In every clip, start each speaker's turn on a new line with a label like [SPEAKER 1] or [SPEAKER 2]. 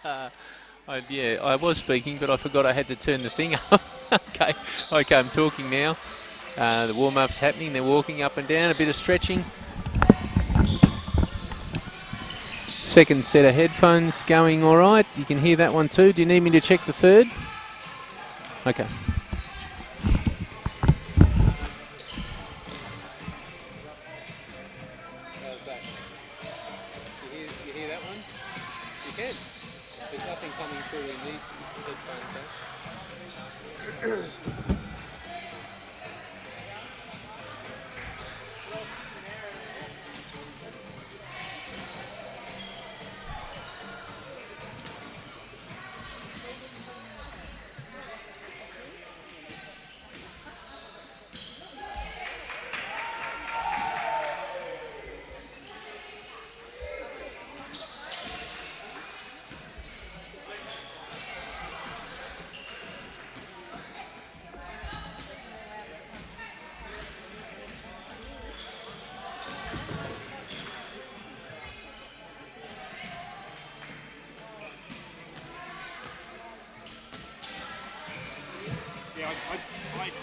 [SPEAKER 1] Yeah, I was speaking, but I forgot I had to turn the thing up. Okay, I'm talking now. The warm-up's happening. They're walking up and down, a bit of stretching. Second set of headphones going all right. You can hear that one too. Do you need me to check the third? Okay. How's that? You hear that one? You can. There's nothing coming through in these headphones,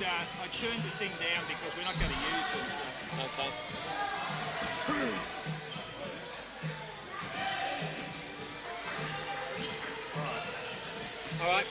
[SPEAKER 2] Yeah, I turned the thing down because we're not going to use them. So.
[SPEAKER 1] Okay. All right.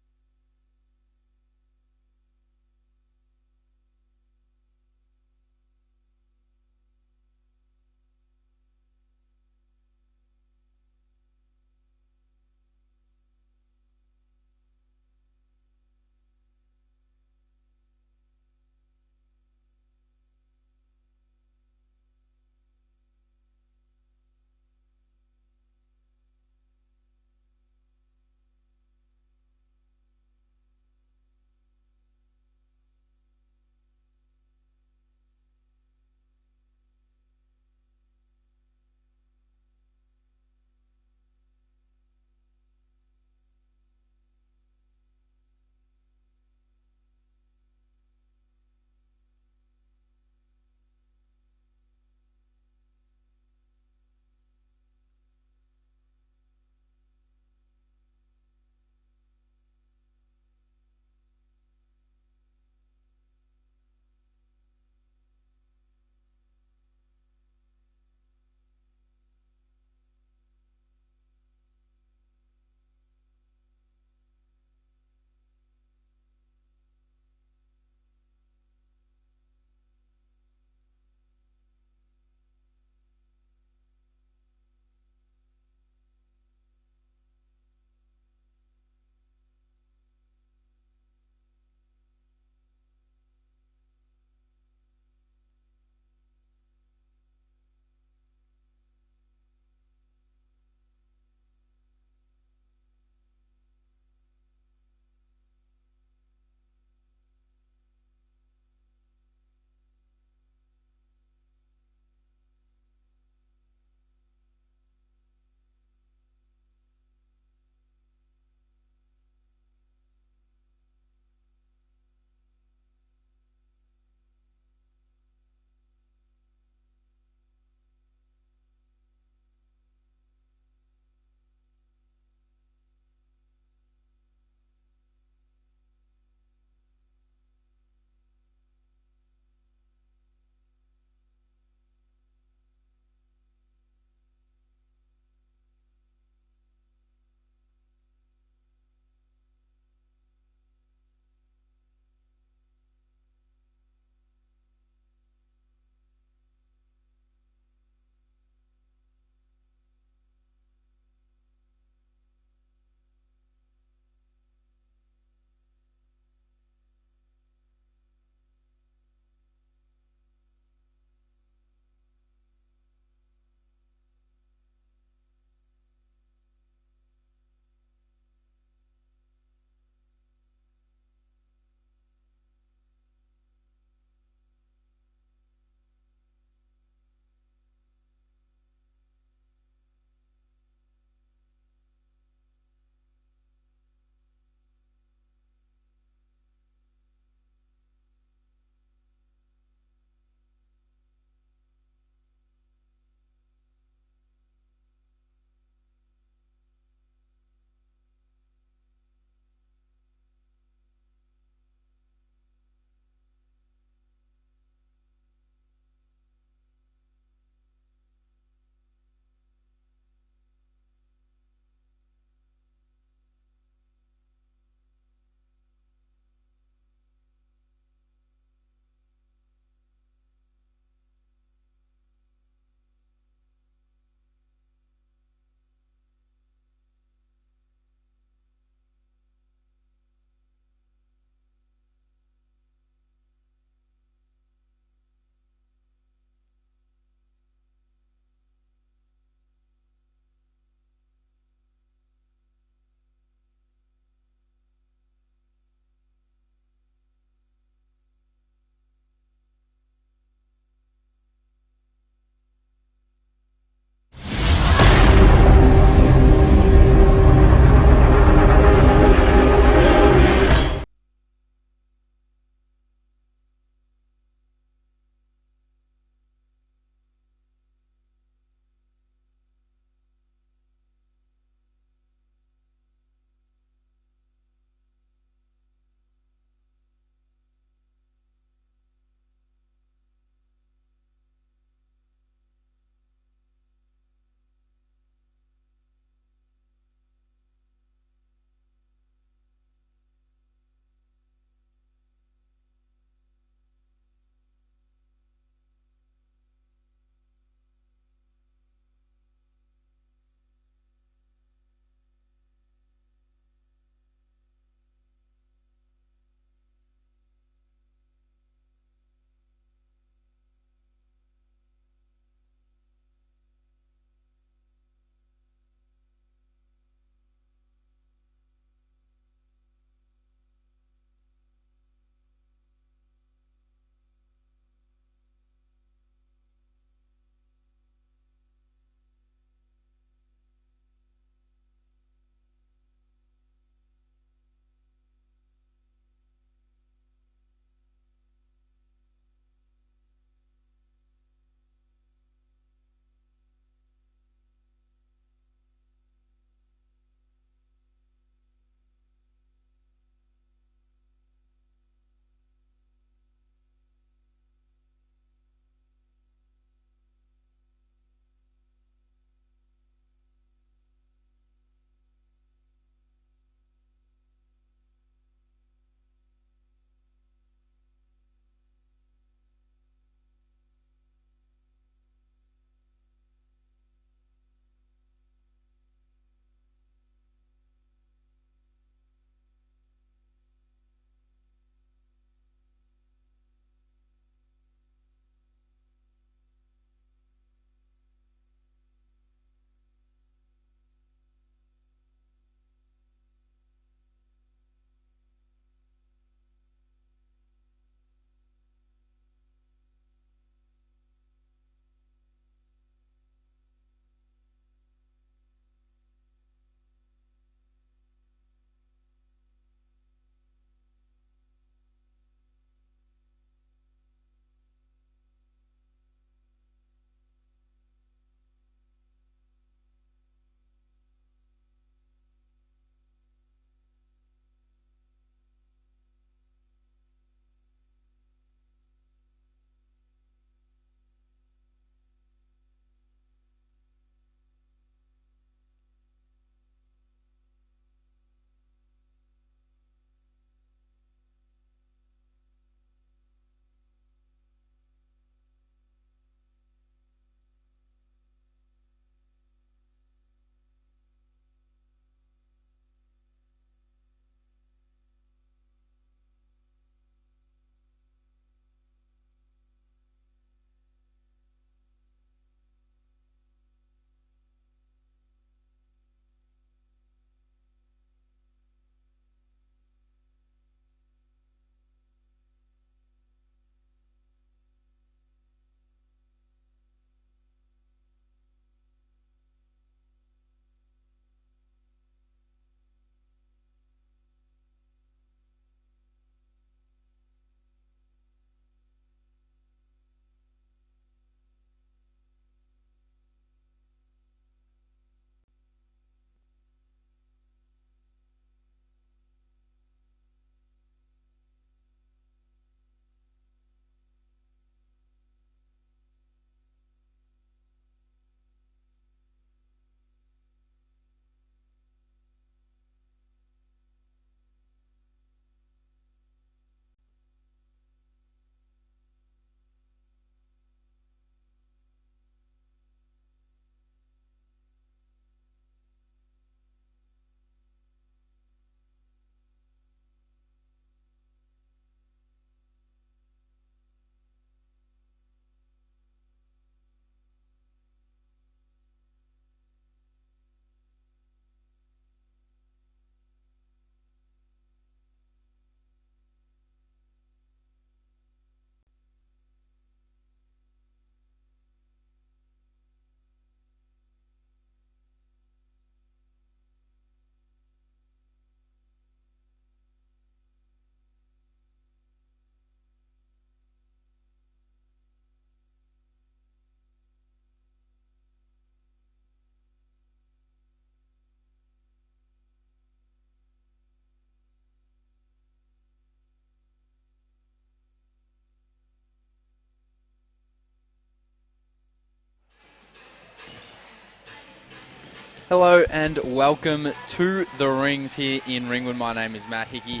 [SPEAKER 3] Hello and welcome to the Rings here in Ringwood. My name is Matt Hickey,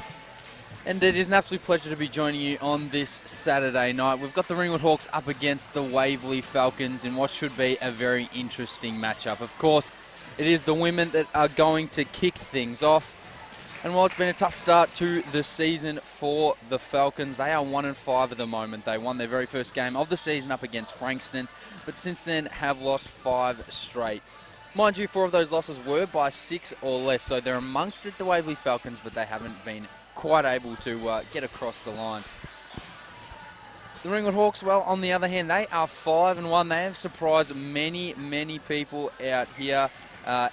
[SPEAKER 3] and it is an absolute pleasure to be joining you on this Saturday night. We've got the Ringwood Hawks up against the Waverley Falcons in what should be a very interesting matchup. Of course, it is the women that are going to kick things off. And while it's been a tough start to the season for the Falcons, they are 1-5 at the moment. They won their very first game of the season up against Frankston, but since then have lost 5 straight. Mind you, 4 of those losses were by 6 or less, so they're amongst it, the Waverley Falcons, but they haven't been quite able to get across the line. The Ringwood Hawks, well, on the other hand, they are 5-1. They have surprised many, many people out here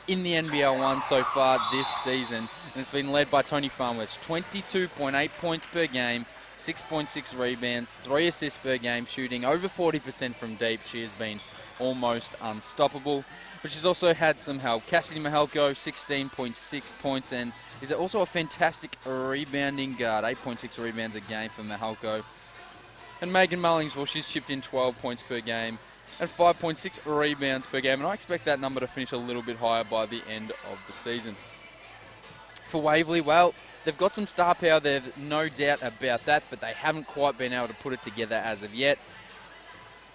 [SPEAKER 3] in the NBL1 so far this season. And it's been led by Tony Farnworth, 22.8 points per game, 6.6 rebounds, 3 assists per game, shooting over 40% from deep. She has been almost unstoppable. But she's also had some help. Cassidy Mahelko, 16.6 points, and is also a fantastic rebounding guard. 8.6 rebounds a game for Mahelko. And Megan Mullings, well, she's chipped in 12 points per game and 5.6 rebounds per game. And I expect that number to finish a little bit higher by the end of the season. For Waverley, well, they've got some star power. There's no doubt about that, but they haven't quite been able to put it together as of yet.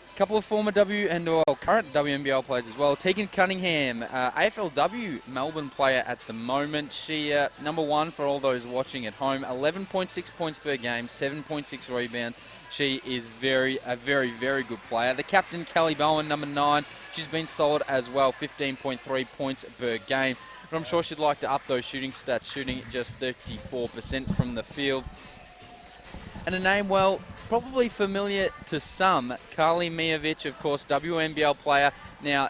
[SPEAKER 3] A couple of former current WNBL players as well. Tegan Cunningham, AFLW Melbourne player at the moment. She, number 1 for all those watching at home, 11.6 points per game, 7.6 rebounds. She is a very, very good player. The captain, Kelly Bowen, number 9, she's been solid as well, 15.3 points per game. But I'm sure she'd like to up those shooting stats, shooting just 34% from the field. And a name, well, probably familiar to some, Carly Mijovic, of course, WNBL player. Now,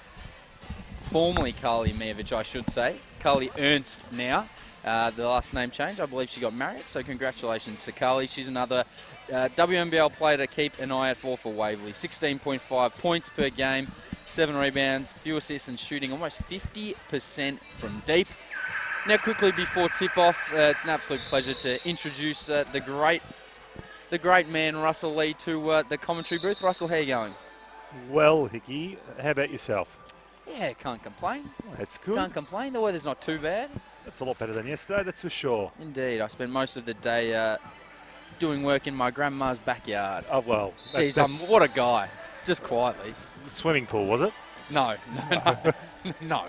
[SPEAKER 3] formerly Carly Mijovic, I should say. Carly Ernst now. The last name change, I believe she got married, so congratulations to Carly. She's another WNBL player to keep an eye out for Waverley. 16.5 points per game, 7 rebounds, few assists, and shooting almost 50% from deep. Now, quickly before tip-off, it's an absolute pleasure to introduce the great man, Russell Lee, to the commentary booth. Russell, how are you going?
[SPEAKER 4] Well, Hickey, how about yourself?
[SPEAKER 3] Yeah, can't complain.
[SPEAKER 4] Oh, that's good.
[SPEAKER 3] Can't complain. The weather's not too bad.
[SPEAKER 4] That's a lot better than yesterday, that's for sure.
[SPEAKER 3] Indeed. I spent most of the day doing work in my grandma's backyard.
[SPEAKER 4] Oh, well.
[SPEAKER 3] Geez, what a guy. Just quietly.
[SPEAKER 4] Swimming pool, was it?
[SPEAKER 3] No. No.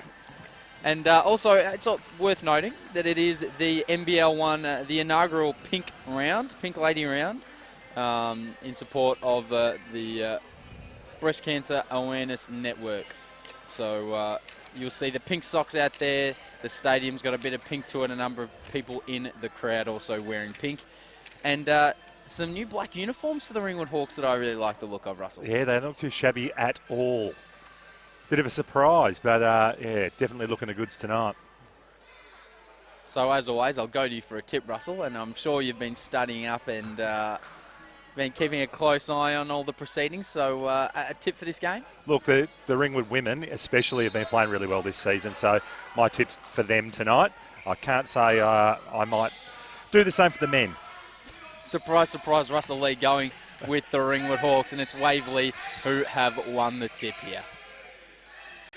[SPEAKER 3] And also, it's worth noting that it is the NBL1, the inaugural Pink Lady round, in support of the Breast Cancer Awareness Network. So you'll see the pink socks out there. The stadium's got a bit of pink to it. A number of people in the crowd also wearing pink. And some new black uniforms for the Ringwood Hawks that I really like the look of, Russell.
[SPEAKER 4] Yeah, they don't look too shabby at all. Bit of a surprise, but yeah, definitely looking the goods tonight.
[SPEAKER 3] So as always, I'll go to you for a tip, Russell, and I'm sure you've been studying up and been keeping a close eye on all the proceedings. So a tip for this game?
[SPEAKER 4] Look, the Ringwood women especially have been playing really well this season, so my tips for them tonight. I can't say I might do the same for the men.
[SPEAKER 3] Surprise, surprise, Russell Lee going with the Ringwood Hawks, and it's Waverley who have won the tip here.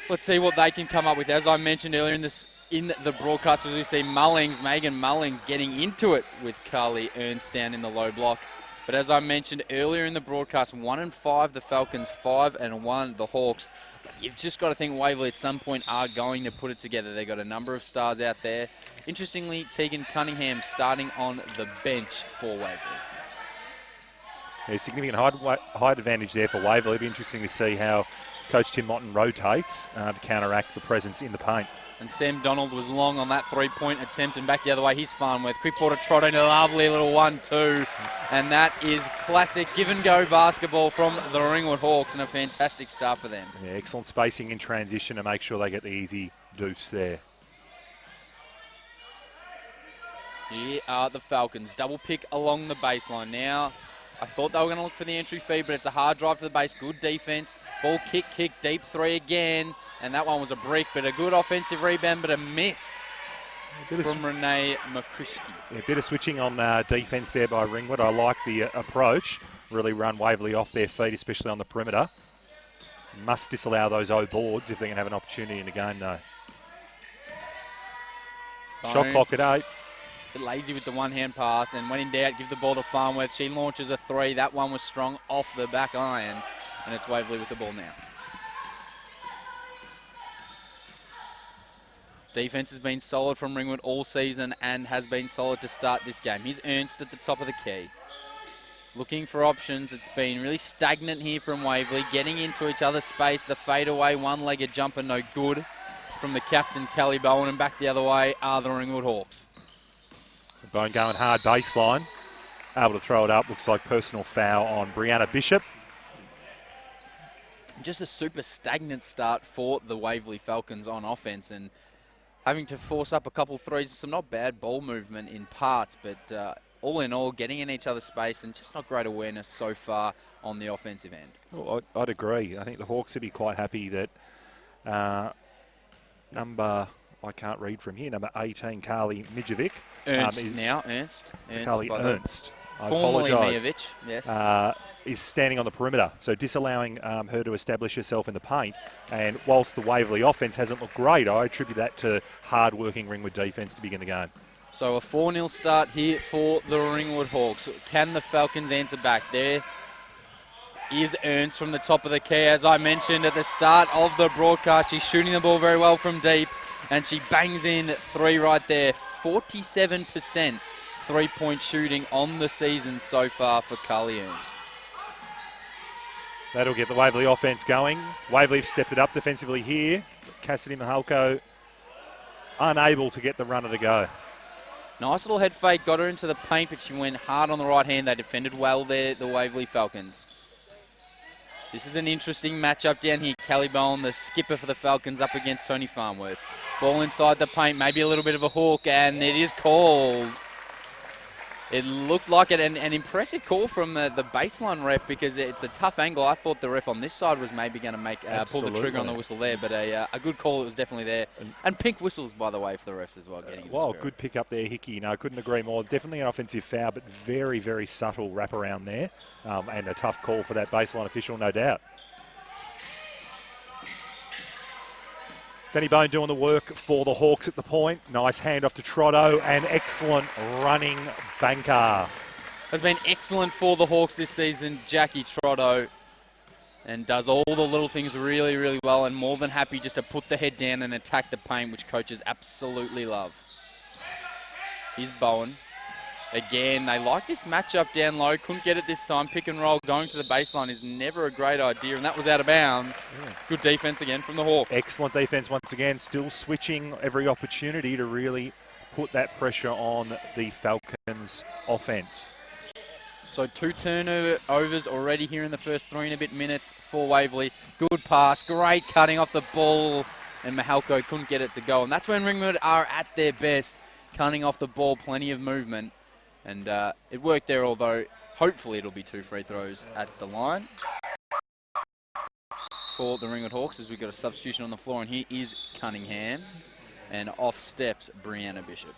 [SPEAKER 3] Let's see what they can come up with. As I mentioned earlier in the broadcast, as we see Megan Mullings getting into it with Carly Ernst down in the low block. But as I mentioned earlier in the broadcast, 1-5 the Falcons, 5-1 the Hawks. You've just got to think Waverley at some point are going to put it together. They've got a number of stars out there. Interestingly, Tegan Cunningham starting on the bench for Waverley.
[SPEAKER 4] Yeah, significant height advantage there for Waverley. It'll be interesting to see how Coach Tim Motton rotates to counteract the presence in the paint.
[SPEAKER 3] And Sam Donald was long on that three-point attempt and back the other way. He's fine with quick border trot into a lovely little 1-2. And that is classic give-and-go basketball from the Ringwood Hawks and a fantastic start for them.
[SPEAKER 4] Yeah, excellent spacing in transition to make sure they get the easy deuce there.
[SPEAKER 3] Here are the Falcons. Double pick along the baseline. Now, I thought they were going to look for the entry feed, but it's a hard drive to the base. Good defense. Ball kick, deep three again. And that one was a brick, but a good offensive rebound, but a miss from Renee McCrisky.
[SPEAKER 4] Yeah, a bit of switching on defence there by Ringwood. I like the approach. Really run Waverley off their feet, especially on the perimeter. Must disallow those O boards if they're going to have an opportunity in the game, though. Shot clock at 8.
[SPEAKER 3] Bit lazy with the one-hand pass, and when in doubt, give the ball to Farnworth. She launches a 3. That one was strong off the back iron, and it's Waverley with the ball now. Defense has been solid from Ringwood all season and has been solid to start this game. Here's Ernst at the top of the key. Looking for options. It's been really stagnant here from Waverley. Getting into each other's space. The fadeaway one-legged jumper no good from the captain, Kelly Bowen, and back the other way are the Ringwood Hawks.
[SPEAKER 4] Bone going hard baseline. Able to throw it up. Looks like personal foul on Brianna Bishop.
[SPEAKER 3] Just a super stagnant start for the Waverley Falcons on offense, and having to force up a couple threes, some not bad ball movement in parts, but all in all, getting in each other's space and just not great awareness so far on the offensive end.
[SPEAKER 4] Oh, I'd agree. I think the Hawks would be quite happy that number, I can't read from here, number 18, Carly Mijovic.
[SPEAKER 3] Ernst
[SPEAKER 4] Carly Ernst. I
[SPEAKER 3] Formerly
[SPEAKER 4] apologise.
[SPEAKER 3] Mijovic, yes.
[SPEAKER 4] Is standing on the perimeter, so disallowing her to establish herself in the paint. And whilst the Waverley offense hasn't looked great, I attribute that to hard-working Ringwood defence to begin the game.
[SPEAKER 3] So a 4-0 start here for the Ringwood Hawks. Can the Falcons answer back? There is Ernst from the top of the key. As I mentioned at the start of the broadcast, she's shooting the ball very well from deep, and she bangs in 3 right there. 47% three-point shooting on the season so far for Carly Ernst.
[SPEAKER 4] That'll get the Waverley offense going. Waverley have stepped it up defensively here. Cassidy Mahalko unable to get the runner to go.
[SPEAKER 3] Nice little head fake, got her into the paint, but she went hard on the right hand. They defended well there, the Waverley Falcons. This is an interesting matchup down here. Kelly Bowen, the skipper for the Falcons, up against Tony Farnworth. Ball inside the paint, maybe a little bit of a hook, and it is called. It looked like an impressive call from the baseline ref, because it's a tough angle. I thought the ref on this side was maybe going to make pull the trigger on the whistle there, but a good call. It was definitely there. And pink whistles, by the way, for the refs as well. Getting
[SPEAKER 4] Well, good pick up there, Hickey. No, couldn't agree more. Definitely an offensive foul, but very, very subtle wraparound there. And a tough call for that baseline official, no doubt. Danny Bone doing the work for the Hawks at the point. Nice handoff to Trotto and excellent running banker.
[SPEAKER 3] Has been excellent for the Hawks this season, Jackie Trotto, and does all the little things really, really well, and more than happy just to put the head down and attack the paint, which coaches absolutely love. Here's Bowen. Again, they like this matchup down low. Couldn't get it this time. Pick and roll going to the baseline is never a great idea, and that was out of bounds. Yeah. Good defense again from the Hawks.
[SPEAKER 4] Excellent defense once again. Still switching every opportunity to really put that pressure on the Falcons' offense.
[SPEAKER 3] So 2 turnovers already here in the first 3 and a bit minutes for Waverley. Good pass, great cutting off the ball, and Mahalko couldn't get it to go. And that's when Ringwood are at their best, cutting off the ball, plenty of movement. And it worked there, although hopefully it'll be 2 free throws at the line for the Ringwood Hawks, as we've got a substitution on the floor. And here is Cunningham, and off steps Brianna Bishop.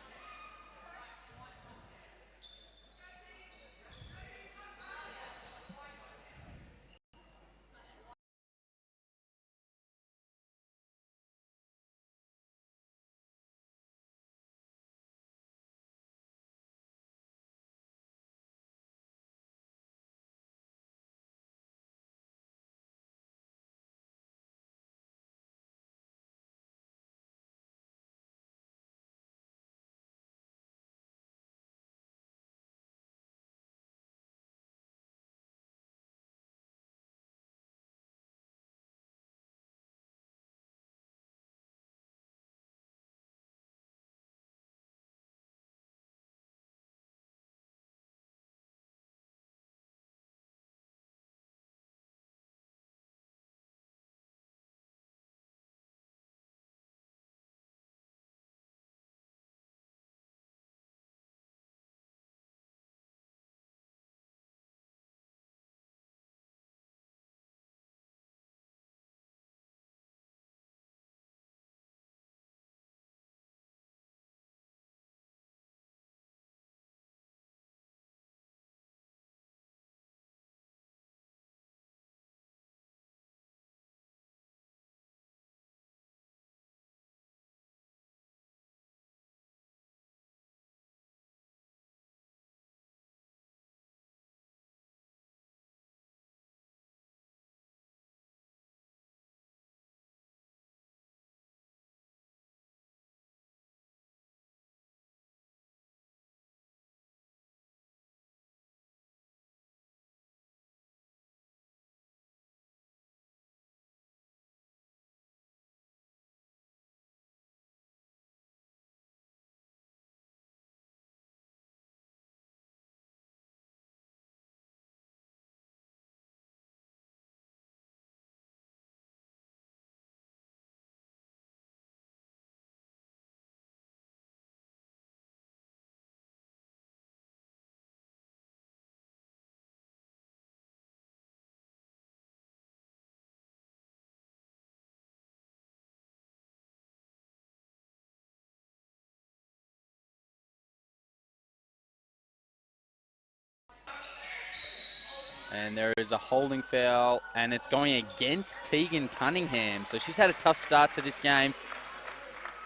[SPEAKER 3] And there is a holding foul, and it's going against Tegan Cunningham. So she's had a tough start to this game,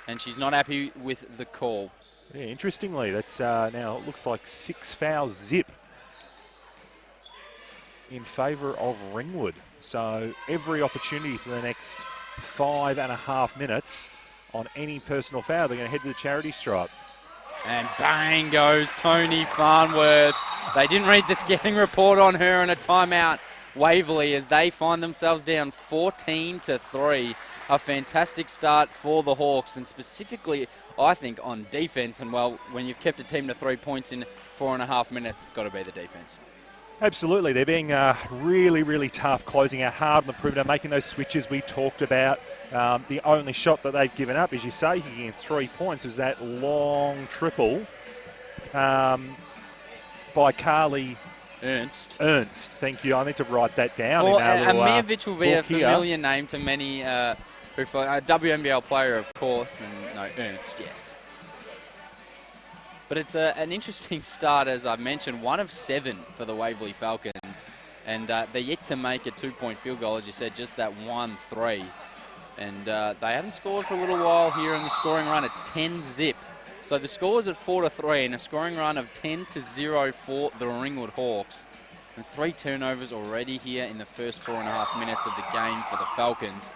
[SPEAKER 3] and she's not happy with the call.
[SPEAKER 4] Yeah, interestingly, that's now it looks like 6 fouls zip in favour of Ringwood. So every opportunity for the next 5.5 minutes on any personal foul, they're going to head to the charity stripe.
[SPEAKER 3] And bang goes Tony Farnworth. They didn't read the scouting report on her in a timeout. Waverley, as they find themselves down 14-3. A fantastic start for the Hawks, and specifically, I think, on defence. And, well, when you've kept a team to 3 points in 4.5 minutes, it's got to be the defence.
[SPEAKER 4] Absolutely. They're being really, really tough, closing out hard on the perimeter, making those switches we talked about. The only shot that they've given up, as you say, getting 3 points, was that long triple by Carly
[SPEAKER 3] Ernst.
[SPEAKER 4] Thank you. I need to write that down.
[SPEAKER 3] Well,
[SPEAKER 4] in our little,
[SPEAKER 3] Amijovic will be a familiar
[SPEAKER 4] here.
[SPEAKER 3] name to many, a WNBL player, of course, and no, Ernst, yes. But it's an interesting start, as I mentioned, 1 of 7 for the Waverley Falcons. And they're yet to make a 2-point field goal, as you said, just that 1-3. And they haven't scored for a little while here in the scoring run. It's 10-zip. So the score is at 4-3 and a scoring run of 10-0 for the Ringwood Hawks. And 3 turnovers already here in the first 4.5 minutes of the game for the Falcons.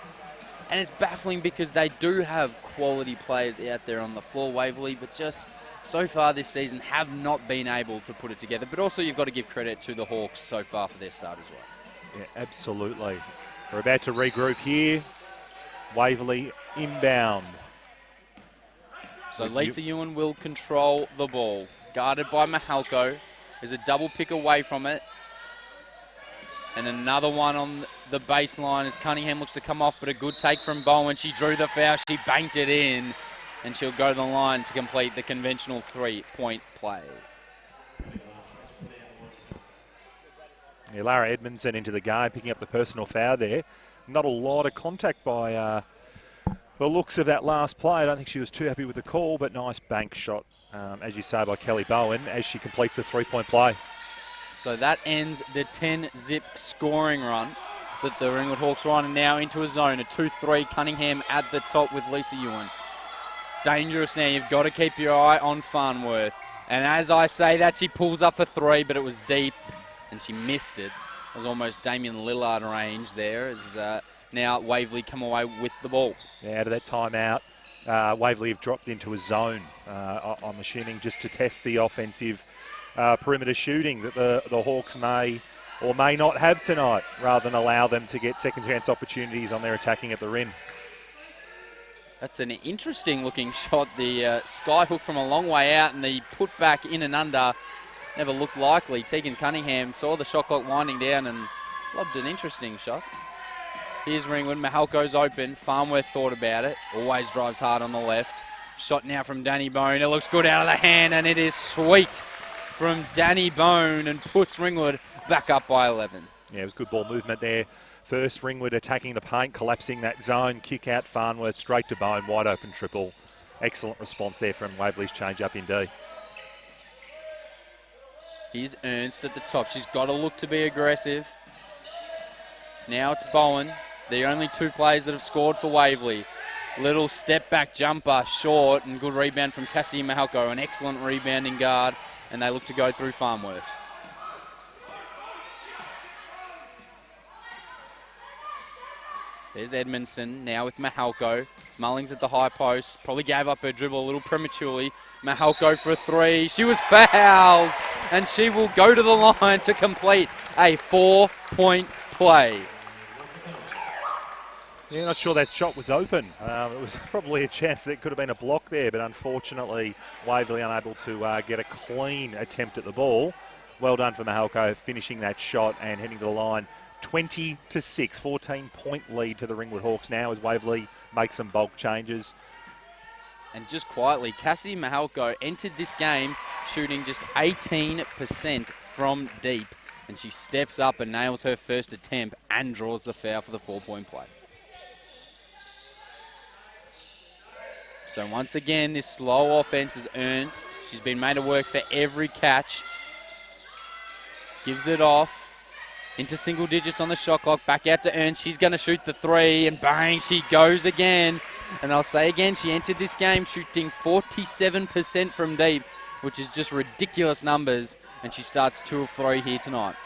[SPEAKER 3] And it's baffling because they do have quality players out there on the floor, Waverley, but just so far this season have not been able to put it together. But also you've got to give credit to the Hawks so far for their start as well.
[SPEAKER 4] Yeah, absolutely. We're about to regroup here. Waverley inbound.
[SPEAKER 3] So Lisa Ewan will control the ball. Guarded by Mahalko. There's a double pick away from it. And another one on the baseline as Cunningham looks to come off, but a good take from Bowen. She drew the foul, she banked it in, and she'll go to the line to complete the conventional 3-point play.
[SPEAKER 4] Yeah, Lara Edmondson into the game, picking up the personal foul there. Not a lot of contact by the looks of that last play. I don't think she was too happy with the call, but nice bank shot, as you say, by Kelly Bowen as she completes the 3-point play.
[SPEAKER 3] So that ends the 10-zip scoring run that the Ringwood Hawks are on, and now into a zone, a 2-3, Cunningham at the top with Lisa Ewan. Dangerous now, you've got to keep your eye on Farnworth. And as I say that, she pulls up for 3, but it was deep, and she missed it. It was almost Damian Lillard range there, as now Waverley come away with the ball.
[SPEAKER 4] Yeah, out of that timeout, Waverley have dropped into a zone, I'm assuming, just to test the offensive perimeter shooting that the Hawks may or may not have tonight, rather than allow them to get second chance opportunities on their attacking at the rim.
[SPEAKER 3] That's an interesting looking shot. The sky hook from a long way out and the put back in and under never looked likely. Tegan Cunningham saw the shot clock winding down and lobbed an interesting shot. Here's Ringwood. Mahalko's open. Farnworth thought about it. Always drives hard on the left. Shot now from Danny Bone. It looks good out of the hand, and it is sweet from Danny Bone and puts Ringwood back up by 11.
[SPEAKER 4] Yeah, it was good ball movement there. First, Ringwood attacking the paint, collapsing that zone, kick out Farnworth, straight to Bone, wide open triple. Excellent response there from Waverley's change up in D.
[SPEAKER 3] Here's Ernst at the top. She's got to look to be aggressive. Now it's Bowen. The only 2 players that have scored for Waverley. Little step back jumper, short, and good rebound from Cassie Mahalko. An excellent rebounding guard, and they look to go through Farnworth. There's Edmondson now with Mahalko. Mullings at the high post. Probably gave up her dribble a little prematurely. Mahalko for a 3. She was fouled, and she will go to the line to complete a 4-point play.
[SPEAKER 4] Yeah, not sure that shot was open. It was probably a chance that it could have been a block there, but unfortunately Waverley unable to get a clean attempt at the ball. Well done for Mahalko finishing that shot and heading to the line. 20-6, 14-point lead to the Ringwood Hawks now as Waverley make some bulk changes.
[SPEAKER 3] And just quietly, Cassie Mahalko entered this game shooting just 18% from deep, and she steps up and nails her first attempt and draws the foul for the 4-point play. So once again, this slow offense is Ernst. She's been made to work for every catch. Gives it off. into single digits on the shot clock. Back out to Ernst. She's going to shoot the three, and bang, she goes again. And I'll say again, she entered this game shooting 47% from deep, which is just ridiculous numbers, and she starts 2 of 3 here tonight.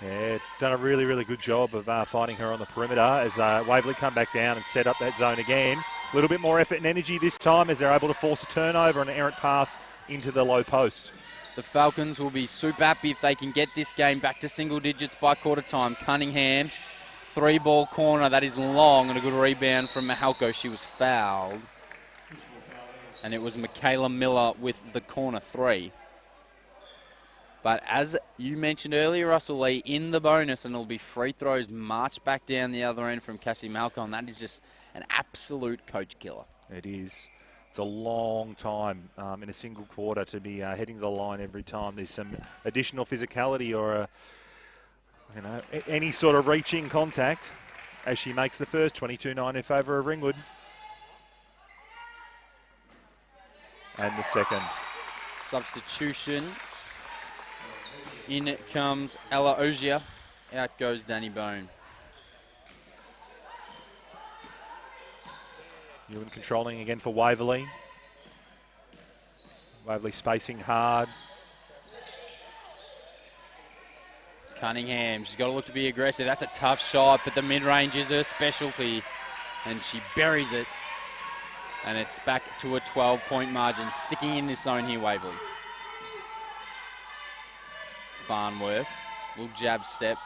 [SPEAKER 4] Yeah, done a really, really good job of finding her on the perimeter as Waverley come back down and set up that zone again. A little bit more effort and energy this time as they're able to force a turnover and an errant pass into the low post.
[SPEAKER 3] The Falcons will be super happy if they can get this game back to single digits by quarter time. Cunningham, 3-ball corner, that is long, and a good rebound from Mahalko. She was fouled. And it was Michaela Miller with the corner 3. But as you mentioned earlier, Russell Lee, in the bonus, and it'll be free throws march back down the other end from Cassie Malcolm. That is just an absolute coach killer.
[SPEAKER 4] It is. It's a long time in a single quarter to be heading to the line every time. There's some additional physicality or any sort of reaching contact as she makes the first 22-9 in favour of Ringwood. And the second.
[SPEAKER 3] Substitution. In comes Ella Ogier. Out goes Danny Bone.
[SPEAKER 4] Ewan controlling again for Waverley. Waverley spacing hard.
[SPEAKER 3] Cunningham, she's got to look to be aggressive. That's a tough shot, but the mid-range is her specialty. And she buries it. And it's back to a 12-point margin. Sticking in this zone here, Waverley. Farnworth, little jab step.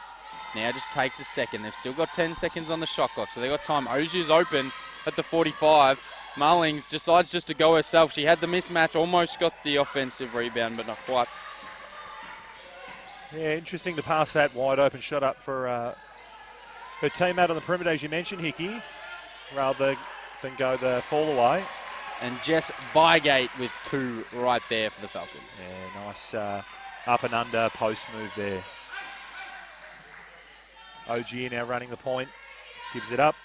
[SPEAKER 3] Now just takes a second. They've still got 10 seconds on the shot clock, so they've got time. Ozier's open at the 45. Marling decides just to go herself. She had the mismatch, almost got the offensive rebound, but not quite.
[SPEAKER 4] Yeah, interesting to pass that wide open shot up for her teammate on the perimeter, as you mentioned, Hickey, rather than go the fall away.
[SPEAKER 3] And Jess Bygate with 2 right there for the Falcons.
[SPEAKER 4] Yeah, nice up and under post move there. Ogier now running the point, gives it up.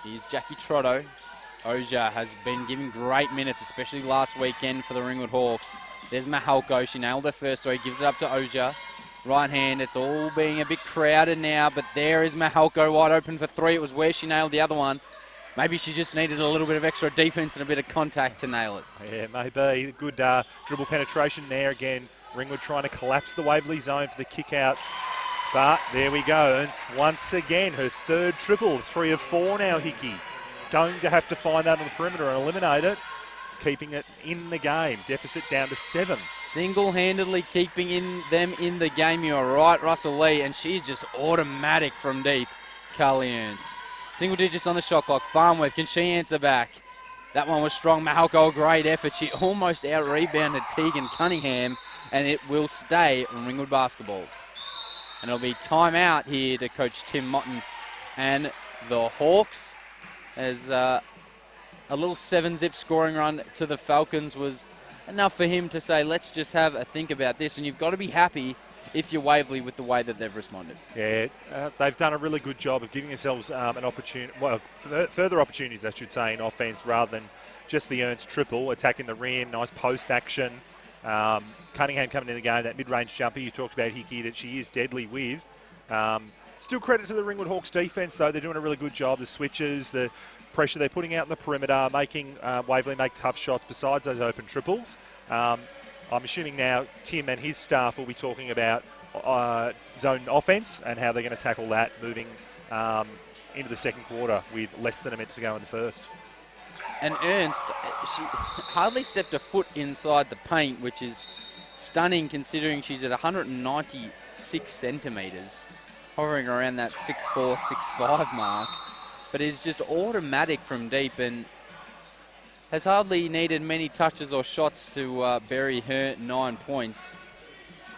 [SPEAKER 3] Here's Jackie Trotto. Ogier has been giving great minutes, especially last weekend for the Ringwood Hawks. There's Mahalko. She nailed her first, so he gives it up to Ogier. Right hand, it's all being a bit crowded now, but there is Mahalko wide open for 3. It was where she nailed the other one. Maybe she just needed a little bit of extra defense and a bit of contact to nail it.
[SPEAKER 4] Yeah, maybe. Good dribble penetration there again. Ringwood trying to collapse the Waverley zone for the kick out. But there we go. Ernst once again, her 3rd triple. 3 of 4 now, Hickey. Going to have to find that on the perimeter and eliminate it. It's keeping it in the game. Deficit down to 7.
[SPEAKER 3] Single-handedly keeping them in the game. You are right, Russell Lee, and she's just automatic from deep, Carly Ernst. Single digits on the shot clock. Farnworth, can she answer back? That one was strong. Mahalko, great effort. She almost out-rebounded Tegan Cunningham, and it will stay on Ringwood basketball. And it'll be timeout here to Coach Tim Motton and the Hawks, as a little 7-zip scoring run to the Falcons was enough for him to say, let's just have a think about this. And you've got to be happy if you're Waverley with the way that they've responded.
[SPEAKER 4] Yeah, they've done a really good job of giving themselves an opportunity, well, further opportunities, I should say, in offense rather than just the Ernst triple, attacking the rim, nice post action. Cunningham coming in the game, that mid-range jumper you talked about, Hickey, that she is deadly with. Still credit to the Ringwood Hawks defence, though. They're doing a really good job. The switches, the pressure they're putting out in the perimeter, making Waverley make tough shots besides those open triples. I'm assuming now Tim and his staff will be talking about zone offence and how they're going to tackle that moving into the second quarter with less than a minute to go in the first.
[SPEAKER 3] And Ernst, she hardly stepped a foot inside the paint, which is stunning considering she's at 196 centimetres, hovering around that 6'4", 6'5" mark, but is just automatic from deep and has hardly needed many touches or shots to bury her 9 points.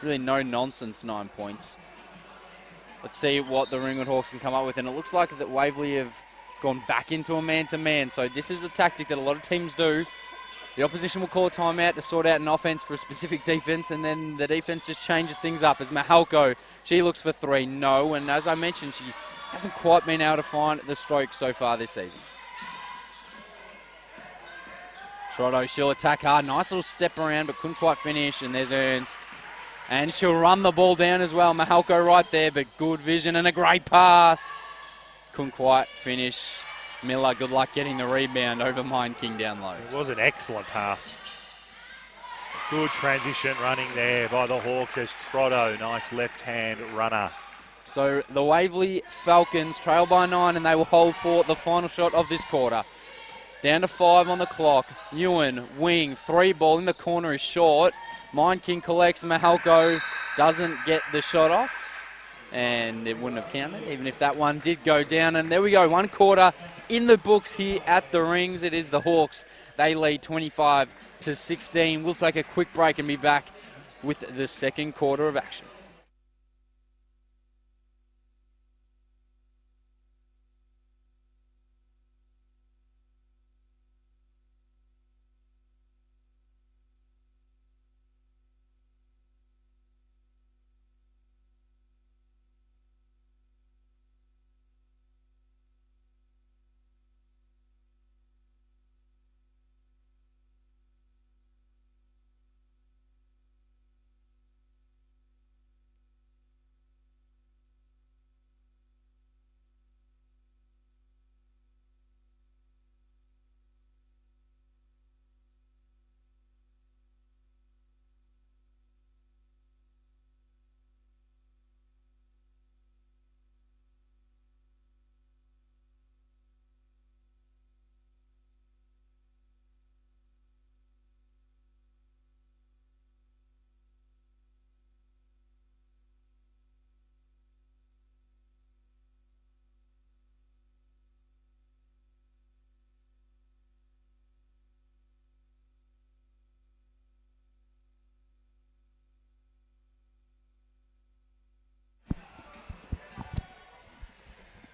[SPEAKER 3] Really no nonsense 9 points. Let's see what the Ringwood Hawks can come up with, and it looks like that Waverley have gone back into a man-to-man, so this is a tactic that a lot of teams do. The opposition will call a timeout to sort out an offense for a specific defense, and then the defense just changes things up. As Mahalko, she looks for 3, no, and as I mentioned, she hasn't quite been able to find the stroke so far this season. Trotto, she'll attack hard. Nice little step around, but couldn't quite finish, and there's Ernst. And she'll run the ball down as well. Mahalko right there, but good vision and a great pass. Couldn't quite finish. Miller, good luck getting the rebound over Mind King down low.
[SPEAKER 4] It was an excellent pass. Good transition running there by the Hawks. There's Trotto, nice left-hand runner.
[SPEAKER 3] So the Waverley Falcons trail by 9 and they will hold for the final shot of this quarter. Down to 5 on the clock. Ewan, wing, 3 ball in the corner is short. Mind King collects. Mahalko doesn't get the shot off. And it wouldn't have counted, even if that one did go down. And there we go, 1 quarter in the books here at the Rings. It is the Hawks. They lead 25-16. We'll take a quick break and be back with the second quarter of action.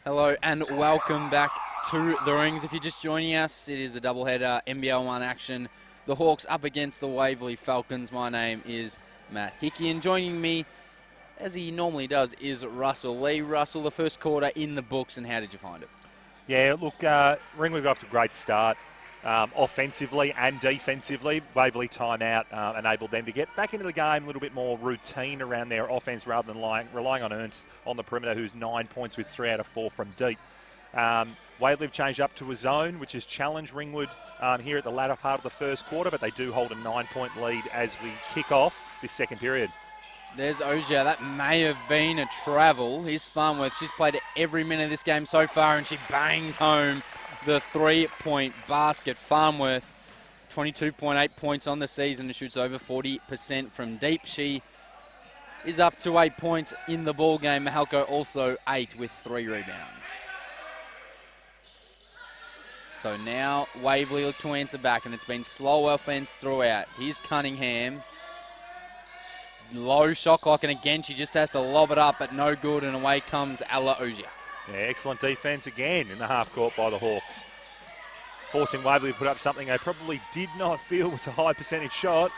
[SPEAKER 3] Hello and welcome back to the Rings. If you're just joining us, it is a doubleheader, NBL1 action. The Hawks up against the Waverley Falcons. My name is Matt Hickey, and joining me, as he normally does, is Russell Lee. Russell, the first quarter in the books, and how did you find it?
[SPEAKER 4] Yeah, look, Ringwood got off to a great start. Offensively and defensively. Waverley timeout enabled them to get back into the game, a little bit more routine around their offense rather than relying on Ernst on the perimeter, who's 9 points with 3 out of 4 from deep. Waverley have changed up to a zone, which has challenged Ringwood here at the latter part of the first quarter, but they do hold a 9-point lead as we kick off this second period.
[SPEAKER 3] There's Ojia. That may have been a travel. Here's Farnworth. She's played every minute of this game so far, and she bangs home the 3-point basket. Farnworth, 22.8 points on the season and shoots over 40% from deep. She is up to 8 points in the ball game. Mahalko also 8 with 3 rebounds. So now Waverley look to answer back, and it's been slow offense throughout. Here's Cunningham. Low shot clock, and again she just has to lob it up, but no good, and away comes Ella Ojia.
[SPEAKER 4] Yeah, excellent defence again in the half court by the Hawks. Forcing Waverley to put up something they probably did not feel was a high percentage shot.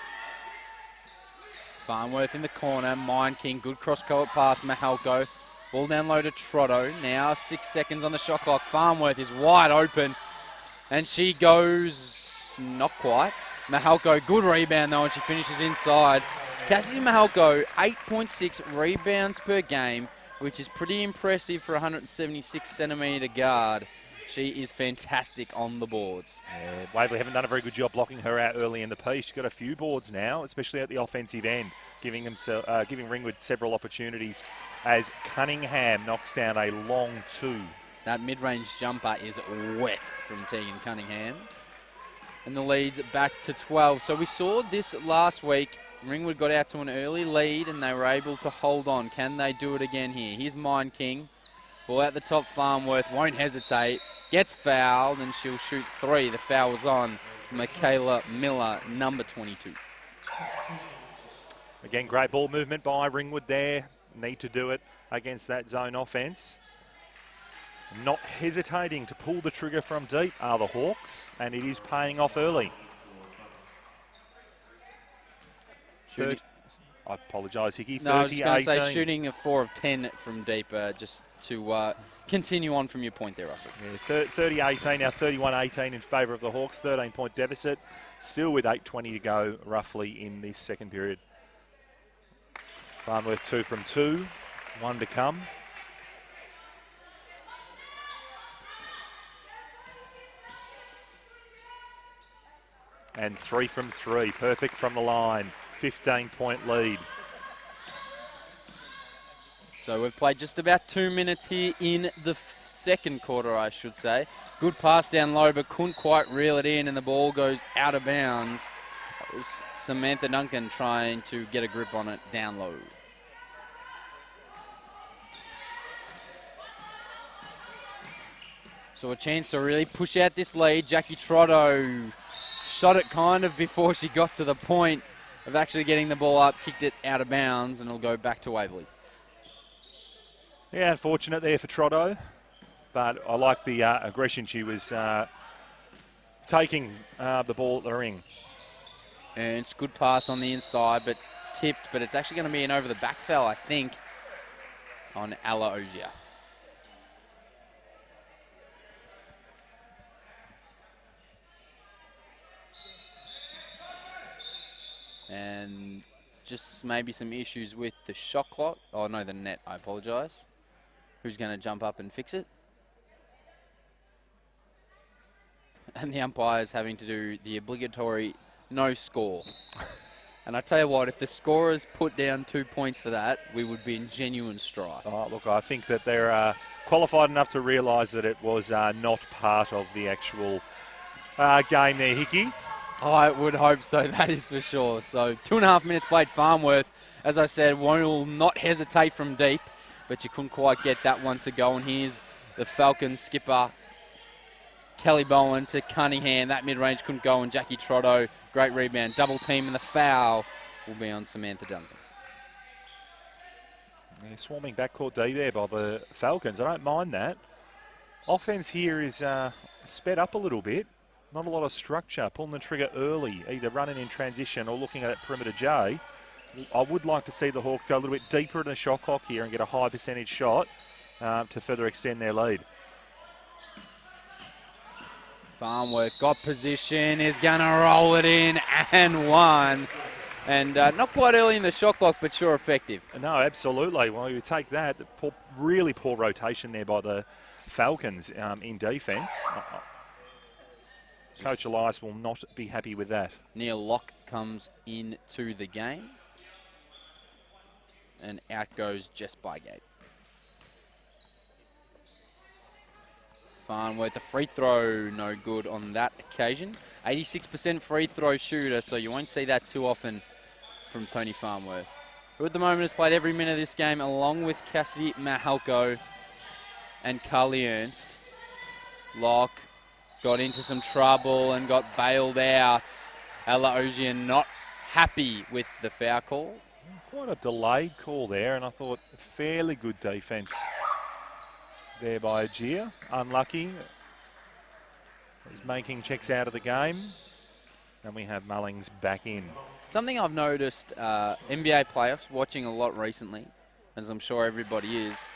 [SPEAKER 3] Farnworth in the corner. Mind King, good cross-court pass. Mahalko. Ball down low to Trotto. Now 6 seconds on the shot clock. Farnworth is wide open, and she goes not quite. Mahalko, good rebound though, and she finishes inside. Cassidy Mahalko, 8.6 rebounds per game, which is pretty impressive for a 176-centimetre guard. She is fantastic on the boards.
[SPEAKER 4] Yeah, Waverley haven't done a very good job blocking her out early in the piece. She's got a few boards now, especially at the offensive end, giving Ringwood several opportunities as Cunningham knocks down a long 2.
[SPEAKER 3] That mid-range jumper is wet from Tegan Cunningham. And the lead's back to 12. So we saw this last week. Ringwood got out to an early lead and they were able to hold on. Can they do it again here? Here's Mind King. Ball out the top, Farnworth won't hesitate. Gets fouled and she'll shoot 3. The foul was on Michaela Miller, number 22.
[SPEAKER 4] Again, great ball movement by Ringwood there. Need to do it against that zone offense. Not hesitating to pull the trigger from deep are the Hawks, and it is paying off early. I apologise, Hickey. 30,
[SPEAKER 3] no, I was just going to say
[SPEAKER 4] 18.
[SPEAKER 3] shooting a 4 of 10 from deep, just to continue on from your point there, Russell.
[SPEAKER 4] Yeah, 30-18, now 31-18 in favour of the Hawks, 13-point deficit, still with 8:20 to go roughly in this second period. Farnworth 2 from 2, 1 to come. And 3 from 3, perfect from the line. 15-point lead.
[SPEAKER 3] So we've played just about 2 minutes here in the second quarter, I should say. Good pass down low, but couldn't quite reel it in, and the ball goes out of bounds. It was Samantha Duncan trying to get a grip on it down low. So a chance to really push out this lead. Jackie Trotto shot it kind of before she got to the point of actually getting the ball up, kicked it out of bounds, and it'll go back to Waverley.
[SPEAKER 4] Yeah, unfortunate there for Trotto, but I like the aggression she was taking the ball at the ring.
[SPEAKER 3] And it's a good pass on the inside, but tipped, but it's actually going to be an over the back foul, I think, on Ella Ogier. And just maybe some issues with the shot clock. Oh, no, the net, I apologise. Who's going to jump up and fix it? And the umpire's having to do the obligatory no score. And I tell you what, if the scorers put down 2 points for that, we would be in genuine strife.
[SPEAKER 4] Oh, look, I think that they're qualified enough to realise that it was not part of the actual game there, Hickey.
[SPEAKER 3] I would hope so, that is for sure. So 2.5 minutes played. Farnworth, as I said, will not hesitate from deep, but you couldn't quite get that one to go. And here's the Falcons skipper, Kelly Bowen, to Cunningham. That mid-range couldn't go, and Jackie Trotto, great rebound. Double team, and the foul will be on Samantha Duncan.
[SPEAKER 4] Yeah, swarming backcourt D there by the Falcons. I don't mind that. Offense here is sped up a little bit. Not a lot of structure, pulling the trigger early, either running in transition or looking at perimeter J. I would like to see the Hawks go a little bit deeper in the shot clock here and get a high percentage shot to further extend their lead.
[SPEAKER 3] Farnworth got position, is going to roll it in and one. And not quite early in the shot clock, but sure effective.
[SPEAKER 4] No, absolutely. Well, you take that. Really poor rotation there by the Falcons in defence. Coach Elias will not be happy with that.
[SPEAKER 3] Neil Locke comes into the game. And out goes Jess Bygate. Farnworth, a free throw, no good on that occasion. 86% free throw shooter, so you won't see that too often from Tony Farnworth, who at the moment has played every minute of this game, along with Cassidy Mahalko and Carly Ernst. Locke got into some trouble and got bailed out. Ella Ogier not happy with the foul call.
[SPEAKER 4] Quite a delayed call there, and I thought fairly good defence there by Ogier. Unlucky. He's making checks out of the game. And we have Mullings back in.
[SPEAKER 3] Something I've noticed NBA playoffs, watching a lot recently, as I'm sure everybody is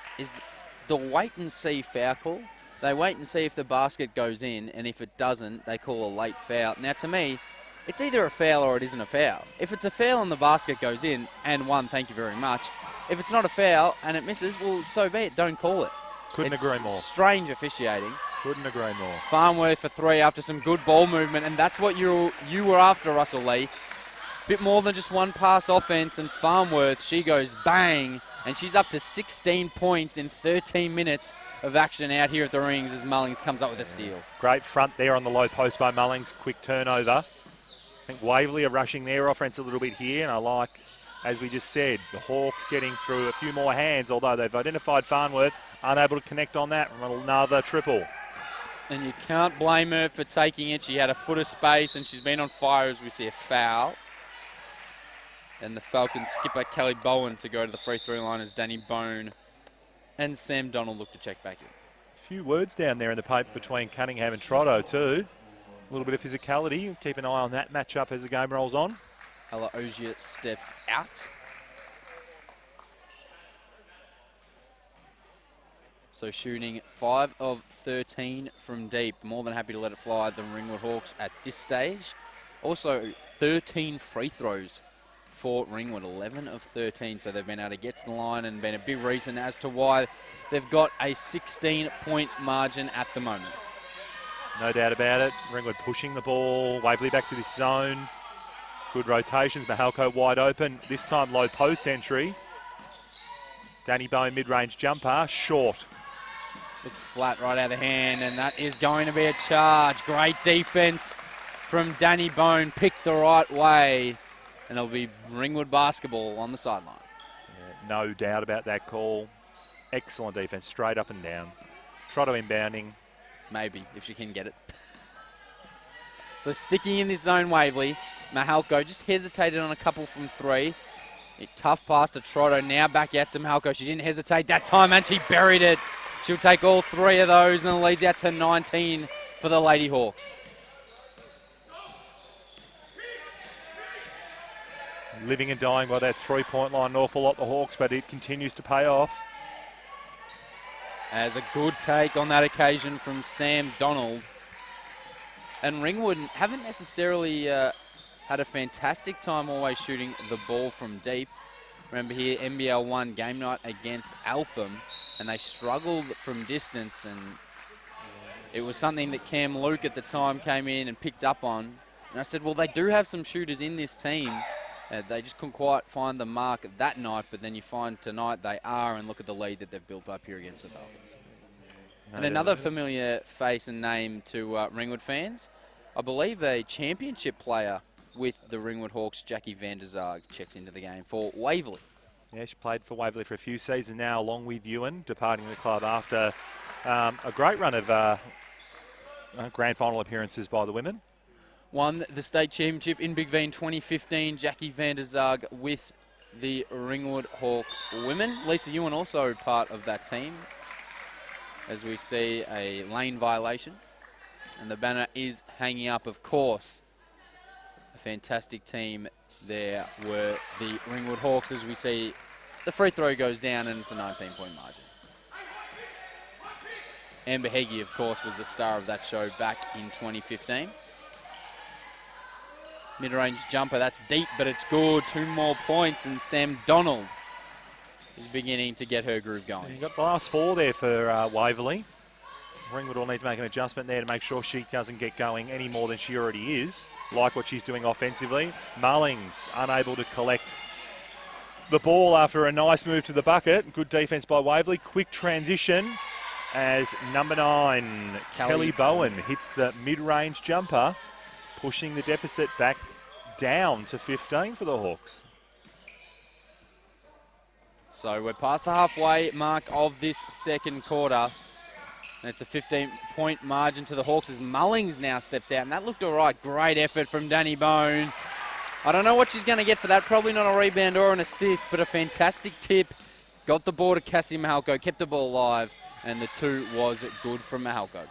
[SPEAKER 3] the wait and see foul call. They wait and see if the basket goes in, and if it doesn't, they call a late foul. Now, to me, it's either a foul or it isn't a foul. If it's a foul and the basket goes in, and one, thank you very much. If it's not a foul and it misses, well, so be it. Don't call it.
[SPEAKER 4] Couldn't agree more.
[SPEAKER 3] Strange officiating.
[SPEAKER 4] Couldn't agree more.
[SPEAKER 3] Farnworth for three after some good ball movement, and that's what you were after, Russell Lee. Bit more than just one pass offense, and Farnworth, she goes bang, and she's up to 16 points in 13 minutes of action out here at the rings as Mullings comes up with a steal.
[SPEAKER 4] Great front there on the low post by Mullings. Quick turnover. I think Waverley are rushing their offense a little bit here, and I like, as we just said, the Hawks getting through a few more hands, although they've identified Farnworth, unable to connect on that. Another triple.
[SPEAKER 3] And you can't blame her for taking it. She had a foot of space, and she's been on fire as we see a foul. And the Falcons skipper Kelly Bowen to go to the free throw line as Danny Bone and Sam Donald look to check back in.
[SPEAKER 4] A few words down there in the paper between Cunningham and Trotto too. A little bit of physicality. Keep an eye on that matchup as the game rolls on.
[SPEAKER 3] Ella Ogier steps out. So shooting 5 of 13 from deep. More than happy to let it fly, the Ringwood Hawks at this stage. Also 13 free throws for Ringwood, 11 of 13. So they've been able to get to the line and been a big reason as to why they've got a 16-point margin at the moment.
[SPEAKER 4] No doubt about it. Ringwood pushing the ball. Waverley back to this zone. Good rotations. Mahalko wide open. This time low post entry. Danny Bone mid-range jumper. Short.
[SPEAKER 3] Looked flat right out of the hand, and that is going to be a charge. Great defense from Danny Bone. Picked the right way, and it'll be Ringwood basketball on the sideline.
[SPEAKER 4] Yeah, no doubt about that call. Excellent defense, straight up and down. Trotto inbounding.
[SPEAKER 3] Maybe, if she can get it. So sticking in this zone, Waverley. Mahalko just hesitated on a couple from three. A tough pass to Trotto. Now back out to Mahalko. She didn't hesitate that time, and she buried it. She'll take all three of those, and it leads out to 19 for the Lady Hawks.
[SPEAKER 4] Living and dying by that three-point line an awful lot, the Hawks, but it continues to pay off.
[SPEAKER 3] As a good take on that occasion from Sam Donald. And Ringwood haven't necessarily had a fantastic time always shooting the ball from deep. Remember here, NBL1 game night against Altham, and they struggled from distance, and it was something that Cam Luke at the time came in and picked up on. And I said, well, they do have some shooters in this team. They just couldn't quite find the mark that night, but then you find tonight they are, and look at the lead that they've built up here against the Falcons. And another familiar face and name to Ringwood fans, I believe a championship player with the Ringwood Hawks, Jackie van der Zaag, checks into the game for Waverley.
[SPEAKER 4] Yeah, she played for Waverley for a few seasons now, along with Ewan, departing the club after a great run of grand final appearances by the women.
[SPEAKER 3] Won the state championship in Big V in 2015, Jackie van der Zaag with the Ringwood Hawks women. Lisa Ewan also part of that team, as we see a lane violation. And the banner is hanging up, of course. A fantastic team there were the Ringwood Hawks, as we see the free throw goes down and it's a 19-point margin. Amber Heggie, of course, was the star of that show back in 2015. Mid-range jumper, that's deep, but it's good. 2 more points, and Sam Donald is beginning to get her groove going.
[SPEAKER 4] You've got the last 4 there for Waverley. Ringwood will need to make an adjustment there to make sure she doesn't get going any more than she already is, like what she's doing offensively. Mullings unable to collect the ball after a nice move to the bucket. Good defense by Waverley. Quick transition as number 9, Kelly Bowen, hits the mid-range jumper, pushing the deficit back down to 15 for the Hawks.
[SPEAKER 3] So we're past the halfway mark of this second quarter. And it's a 15-point margin to the Hawks as Mullings now steps out. And that looked all right. Great effort from Danny Bone. I don't know what she's going to get for that. Probably not a rebound or an assist, but a fantastic tip. Got the ball to Cassie Mahalko, kept the ball alive, and the 2 was good from Mahalko.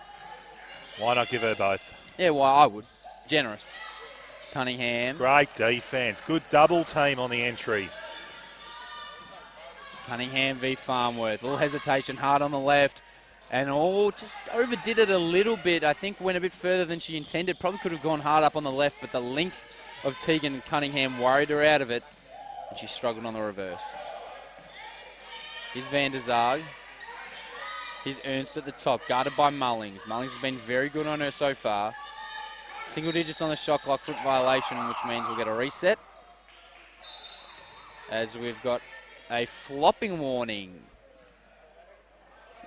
[SPEAKER 4] Why not give her both?
[SPEAKER 3] Yeah, well, I would. Generous. Cunningham.
[SPEAKER 4] Great defense. Good double team on the entry.
[SPEAKER 3] Cunningham v Farmworth. A little hesitation, hard on the left. And just overdid it a little bit. I think went a bit further than she intended. Probably could have gone hard up on the left, but the length of Tegan Cunningham worried her out of it. And she struggled on the reverse. Here's Van der Zaag. Here's Ernst at the top, guarded by Mullings. Mullings has been very good on her so far. Single digits on the shot clock, foot violation, which means we'll get a reset. As we've got a flopping warning.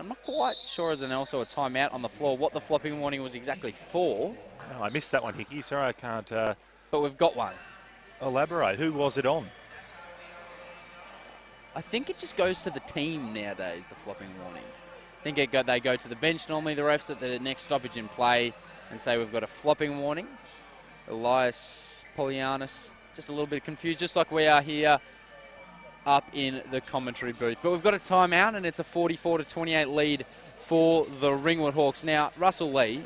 [SPEAKER 3] I'm not quite sure as an also a timeout on the floor what the flopping warning was exactly for.
[SPEAKER 4] Oh, I missed that one, Hickey. Sorry, I can't
[SPEAKER 3] but we've got one.
[SPEAKER 4] elaborate. Who was it on?
[SPEAKER 3] I think it just goes to the team nowadays, the flopping warning. I think they go to the bench normally, the refs at the next stoppage in play, and say we've got a flopping warning. Elias Polianis, just a little bit confused, just like we are here up in the commentary booth. But we've got a timeout, and it's a 44-28 lead for the Ringwood Hawks. Now, Russell Lee,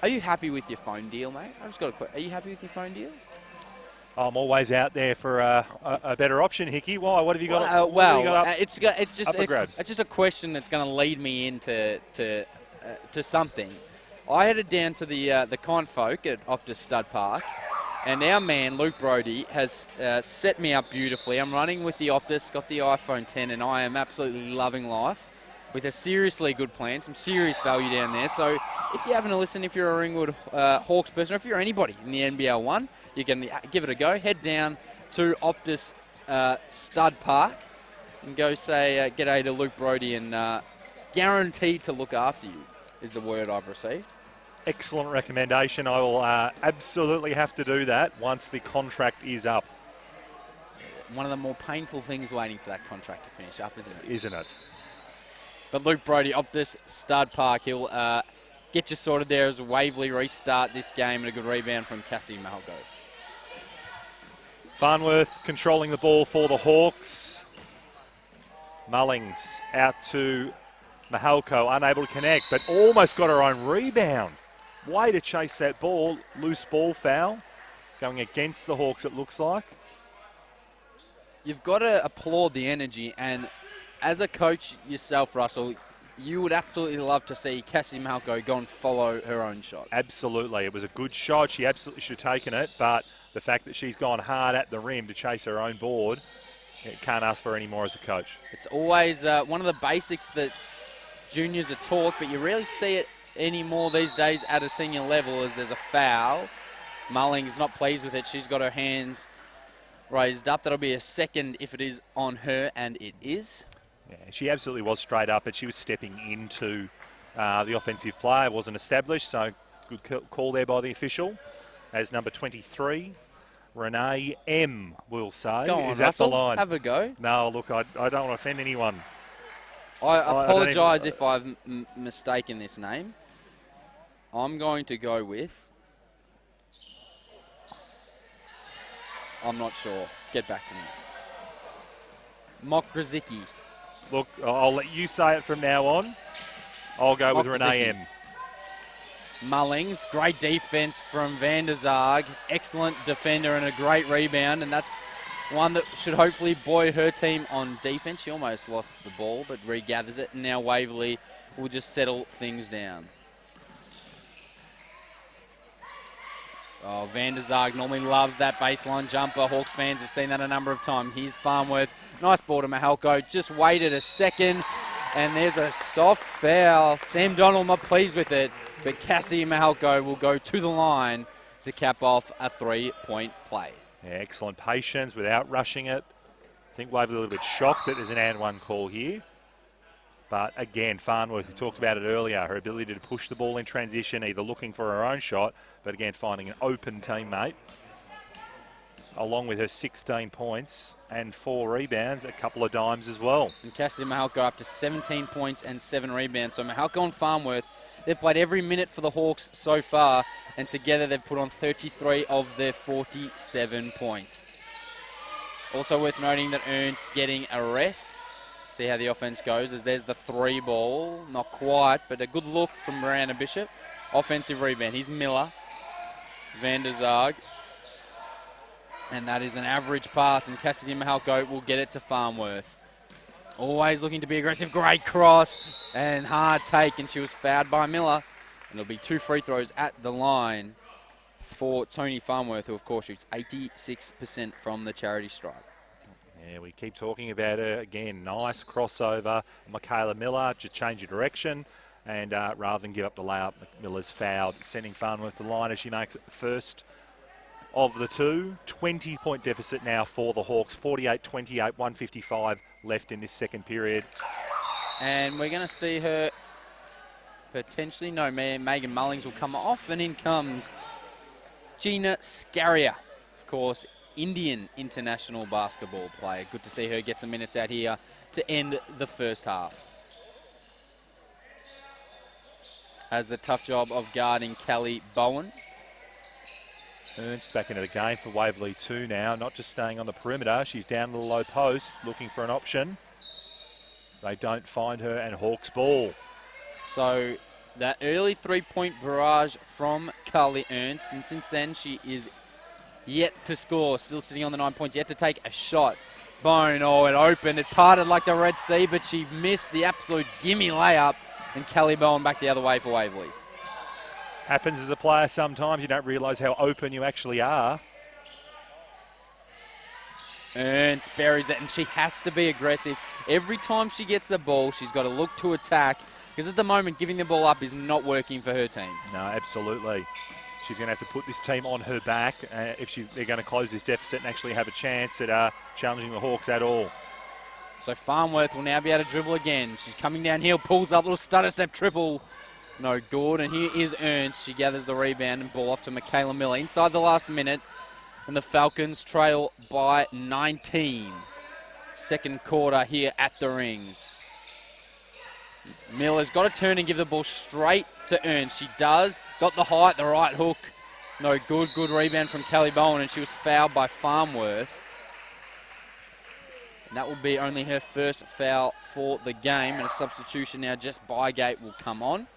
[SPEAKER 3] are you happy with your phone deal, mate? I've just got a question. Are you happy with your phone deal?
[SPEAKER 4] I'm always out there for a better option, Hickey. Why? What have you got?
[SPEAKER 3] It's just a question that's going to lead me into to something. I headed down to the Con Folk at Optus Stud Park, And our man, Luke Brodie, has set me up beautifully. I'm running with the Optus, got the iPhone 10, and I am absolutely loving life with a seriously good plan, some serious value down there. So if you haven't listened, if you're a Ringwood Hawks person, or if you're anybody in the NBL1, you can give it a go. Head down to Optus Stud Park and go say g'day to Luke Brodie, and guaranteed to look after you is the word I've received.
[SPEAKER 4] Excellent recommendation. I will absolutely have to do that once the contract is up.
[SPEAKER 3] One of the more painful things waiting for that contract to finish up, isn't it?
[SPEAKER 4] Isn't it?
[SPEAKER 3] But Luke Brodie, Optus Stud Park, he'll get you sorted there as Waverley restart this game, and a good rebound from Cassie Mahalko.
[SPEAKER 4] Farnworth controlling the ball for the Hawks. Mullings out to Mahalko, unable to connect, but almost got her own rebound. Way to chase that ball. Loose ball foul going against the Hawks, it looks like.
[SPEAKER 3] You've got to applaud the energy, and as a coach yourself, Russell, you would absolutely love to see Cassie Mahalko go and follow her own shot.
[SPEAKER 4] Absolutely. It was a good shot. She absolutely should have taken it, but the fact that she's gone hard at the rim to chase her own board, can't ask for any more as a coach.
[SPEAKER 3] It's always one of the basics that juniors are taught, but you rarely see it anymore these days at a senior level, as there's a foul. Mullings not pleased with it. She's got her hands raised up. That'll be a second if it is on her, and it is.
[SPEAKER 4] Yeah, she absolutely was straight up, but she was stepping into the offensive play. It wasn't established, so good call there by the official. As number 23, Renee M, will say.
[SPEAKER 3] Go on,
[SPEAKER 4] is that
[SPEAKER 3] Russell,
[SPEAKER 4] the line?
[SPEAKER 3] have a go.
[SPEAKER 4] No, look, I don't want to offend anyone.
[SPEAKER 3] I apologise if I've mistaken this name. I'm going to go with... I'm not sure. Get back to me. Mokrazicki.
[SPEAKER 4] Look, I'll let you say it from now on. I'll go with Renee M.
[SPEAKER 3] Mullings, great defence from Van der Zaag. Excellent defender and a great rebound, and that's one that should hopefully buoy her team on defence. She almost lost the ball, but regathers it, and now Waverley will just settle things down. Oh, Van der Zaag normally loves that baseline jumper. Hawks fans have seen that a number of times. Here's Farnworth. Nice ball to Mahalko. Just waited a second, and there's a soft foul. Sam Donald not pleased with it, but Cassie Mahalko will go to the line to cap off a three-point play.
[SPEAKER 4] Yeah, excellent patience without rushing it. I think Waverley a little bit shocked that there's an and one call here. But again, Farnworth, we talked about it earlier, her ability to push the ball in transition, either looking for her own shot, but again, finding an open teammate. Along with her 16 points and 4 rebounds, a couple of dimes as well.
[SPEAKER 3] And Cassidy Mahalko up to 17 points and 7 rebounds. So Mahalko and Farnworth, they've played every minute for the Hawks so far, and together they've put on 33 of their 47 points. Also worth noting that Ernst getting a rest. See how the offense goes, as there's the 3 ball. Not quite, but a good look from Miranda Bishop. Offensive rebound. Here's Miller. Van der Zaag. And that is an average pass, and Cassidy Mahalko will get it to Farnworth. Always looking to be aggressive. Great cross and hard take, and she was fouled by Miller. And there'll be 2 free throws at the line for Tony Farnworth, who of course shoots 86% from the charity stripe.
[SPEAKER 4] Yeah, we keep talking about her. Again, nice crossover. Michaela Miller, just change your direction. And rather than give up the layup, Miller's fouled, sending Farnworth to the line as she makes it the first of the 2. 20-point deficit now for the Hawks. 48-28, 155 left in this second period.
[SPEAKER 3] And we're going to see her potentially, no, Megan Mullings will come off, and in comes Gina Scaria. Of course, Indian international basketball player. Good to see her get some minutes out here to end the first half. Has the tough job of guarding Kelly Bowen.
[SPEAKER 4] Ernst back into the game for Waverley 2 now, not just staying on the perimeter. She's down to the low post, looking for an option. They don't find her, and Hawks ball.
[SPEAKER 3] So that early 3-point barrage from Carly Ernst, and since then she is yet to score, still sitting on the 9 points, yet to take a shot. Bone, oh, it opened, it parted like the Red Sea, but she missed the absolute gimme layup, and Kelly Bowen back the other way for Waverley.
[SPEAKER 4] Happens as a player sometimes. You don't realise how open you actually are.
[SPEAKER 3] Ernst buries it, and she has to be aggressive. Every time she gets the ball, she's got to look to attack, because at the moment, giving the ball up is not working for her team.
[SPEAKER 4] No, absolutely. She's going to have to put this team on her back if they're going to close this deficit and actually have a chance at challenging the Hawks at all.
[SPEAKER 3] So Farnworth will now be able to dribble again. She's coming downhill, pulls up, little stutter step triple. No good, and here is Ernst. She gathers the rebound and ball off to Michaela Miller. Inside the last minute, and the Falcons trail by 19. Second quarter here at the Rings. Miller's got to turn and give the ball straight to Ernst. She does. Got the height, the right hook. No good. Good rebound from Kelly Bowen, and she was fouled by Farnworth. And that will be only her first foul for the game, and a substitution now. Jess Bygate will come on.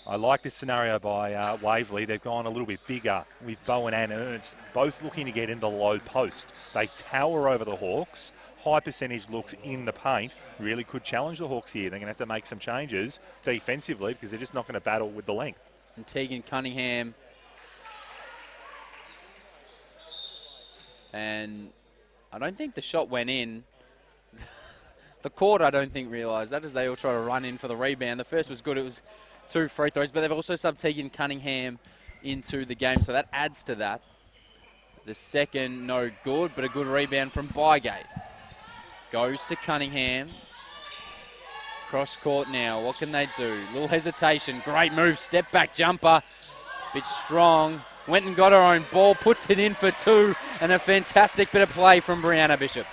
[SPEAKER 4] I like this scenario by Waverley. They've gone a little bit bigger with Bowen and Ernst, both looking to get in the low post. They tower over the Hawks. High percentage looks in the paint. Really could challenge the Hawks here. They're going to have to make some changes defensively because they're just not going to battle with the length.
[SPEAKER 3] And Tegan Cunningham. And I don't think the shot went in. The court, I don't think, realised that as they all try to run in for the rebound. The first was good. It was 2 free throws, but they've also subbed Tegan Cunningham into the game, so that adds to that. The second, no good, but a good rebound from Bygate. Goes to Cunningham. Cross court now. What can they do? Little hesitation. Great move. Step back jumper. Bit strong. Went and got her own ball. Puts it in for 2. And a fantastic bit of play from Brianna Bishop.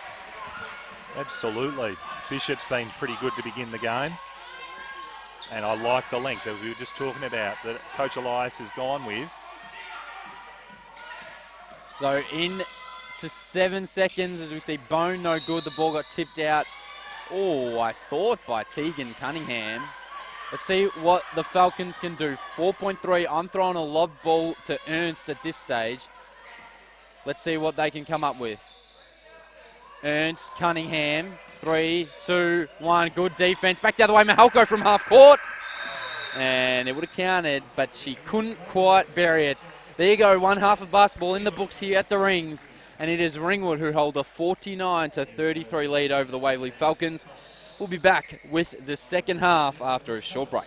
[SPEAKER 4] Absolutely. Bishop's been pretty good to begin the game. And I like the length that we were just talking about that Coach Elias has gone with.
[SPEAKER 3] So in to 7 seconds as we see Bone, no good. The ball got tipped out. Oh, I thought by Tegan Cunningham. Let's see what the Falcons can do. 4.3. I'm throwing a lob ball to Ernst at this stage. Let's see what they can come up with. Ernst, Cunningham. 3, 2, 1. Good defense. Back the other way. Mahalko from half court. And it would have counted, but she couldn't quite bury it. There you go, one half of basketball in the books here at the Rings. And it is Ringwood who hold a 49-33 lead over the Waverley Falcons. We'll be back with the second half after a short break.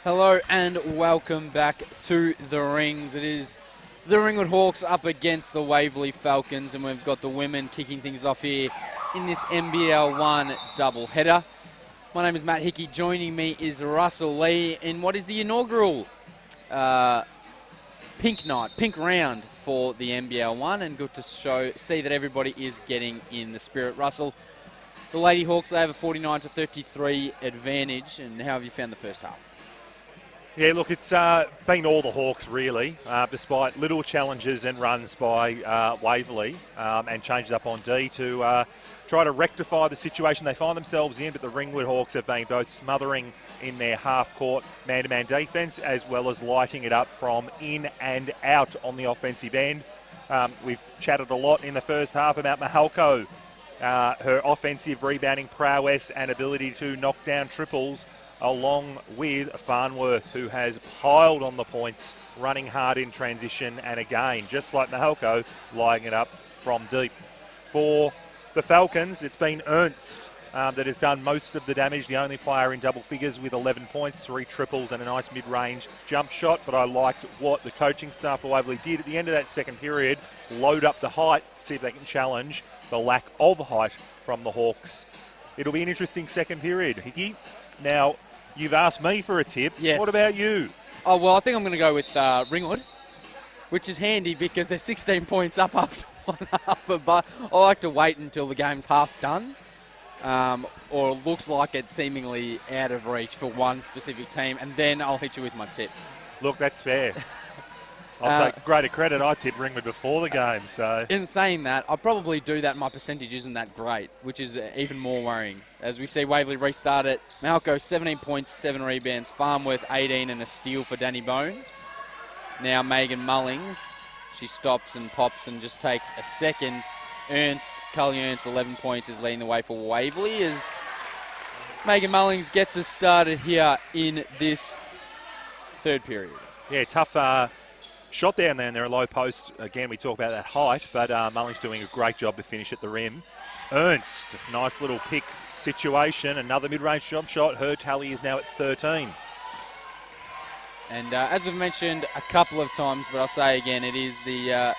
[SPEAKER 3] Hello and welcome back to the rings. It is the Ringwood Hawks up against the Waverley Falcons, and we've got the women kicking things off here in this NBL1 doubleheader. My name is Matt Hickey. Joining me is Russell Lee in what is the inaugural pink night, pink round for the NBL1, and good to see that everybody is getting in the spirit. Russell, the Lady Hawks, they have a 49-33 advantage, and how have you found the first half?
[SPEAKER 4] Yeah, look, it's been all the Hawks, really, despite little challenges and runs by Waverley and changed up on D to try to rectify the situation they find themselves in. But the Ringwood Hawks have been both smothering in their half-court man-to-man defence as well as lighting it up from in and out on the offensive end. We've chatted a lot in the first half about Mahalko, her offensive rebounding prowess and ability to knock down triples, along with Farnworth, who has piled on the points, running hard in transition, and again, just like Mahalko, lighting it up from deep. For the Falcons, it's been Ernst that has done most of the damage, the only player in double figures with 11 points, 3 triples and a nice mid-range jump shot. But I liked what the coaching staff of Waverley did at the end of that second period, load up the height, see if they can challenge the lack of height from the Hawks. It'll be an interesting second period, Hickey. Now, you've asked me for a tip.
[SPEAKER 3] Yes.
[SPEAKER 4] What about you?
[SPEAKER 3] Oh, well, I think I'm going to go with Ringwood, which is handy because they're 16 points up after one half. But I like to wait until the game's half done, or it looks like it's seemingly out of reach for one specific team, and then I'll hit you with my tip.
[SPEAKER 4] Look, that's fair. I'll take greater credit. I tipped Ringwood before the game, so...
[SPEAKER 3] In saying that, I'll probably do that. My percentage isn't that great, which is even more worrying. As we see Waverley restart it, Malco 17 points, 7 rebounds, Farnworth 18 and a steal for Danny Bone. Now Megan Mullings, she stops and pops and just takes a second. Cully Ernst, 11 points, is leading the way for Waverley as Megan Mullings gets us started here in this third period.
[SPEAKER 4] Yeah, tough shot down there in their low post. Again, we talk about that height, but Mullings doing a great job to finish at the rim. Ernst, nice little pick situation. Another mid-range jump shot. Her tally is now at 13.
[SPEAKER 3] And as I've mentioned a couple of times, but I'll say again, it is the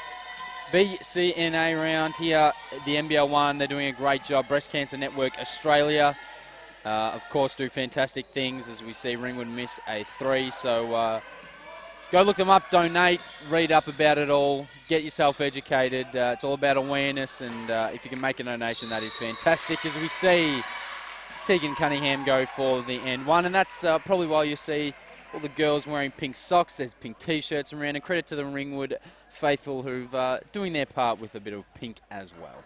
[SPEAKER 3] BCNA round here, the NBL1. They're doing a great job. Breast Cancer Network Australia, of course, do fantastic things as we see Ringwood miss a 3. So go look them up, donate, read up about it all, get yourself educated. It's all about awareness, and if you can make a donation, that is fantastic. As we see Tegan Cunningham go for the end one, and that's probably why you see all the girls wearing pink socks. There's pink T-shirts around, and credit to the Ringwood faithful who've doing their part with a bit of pink as well.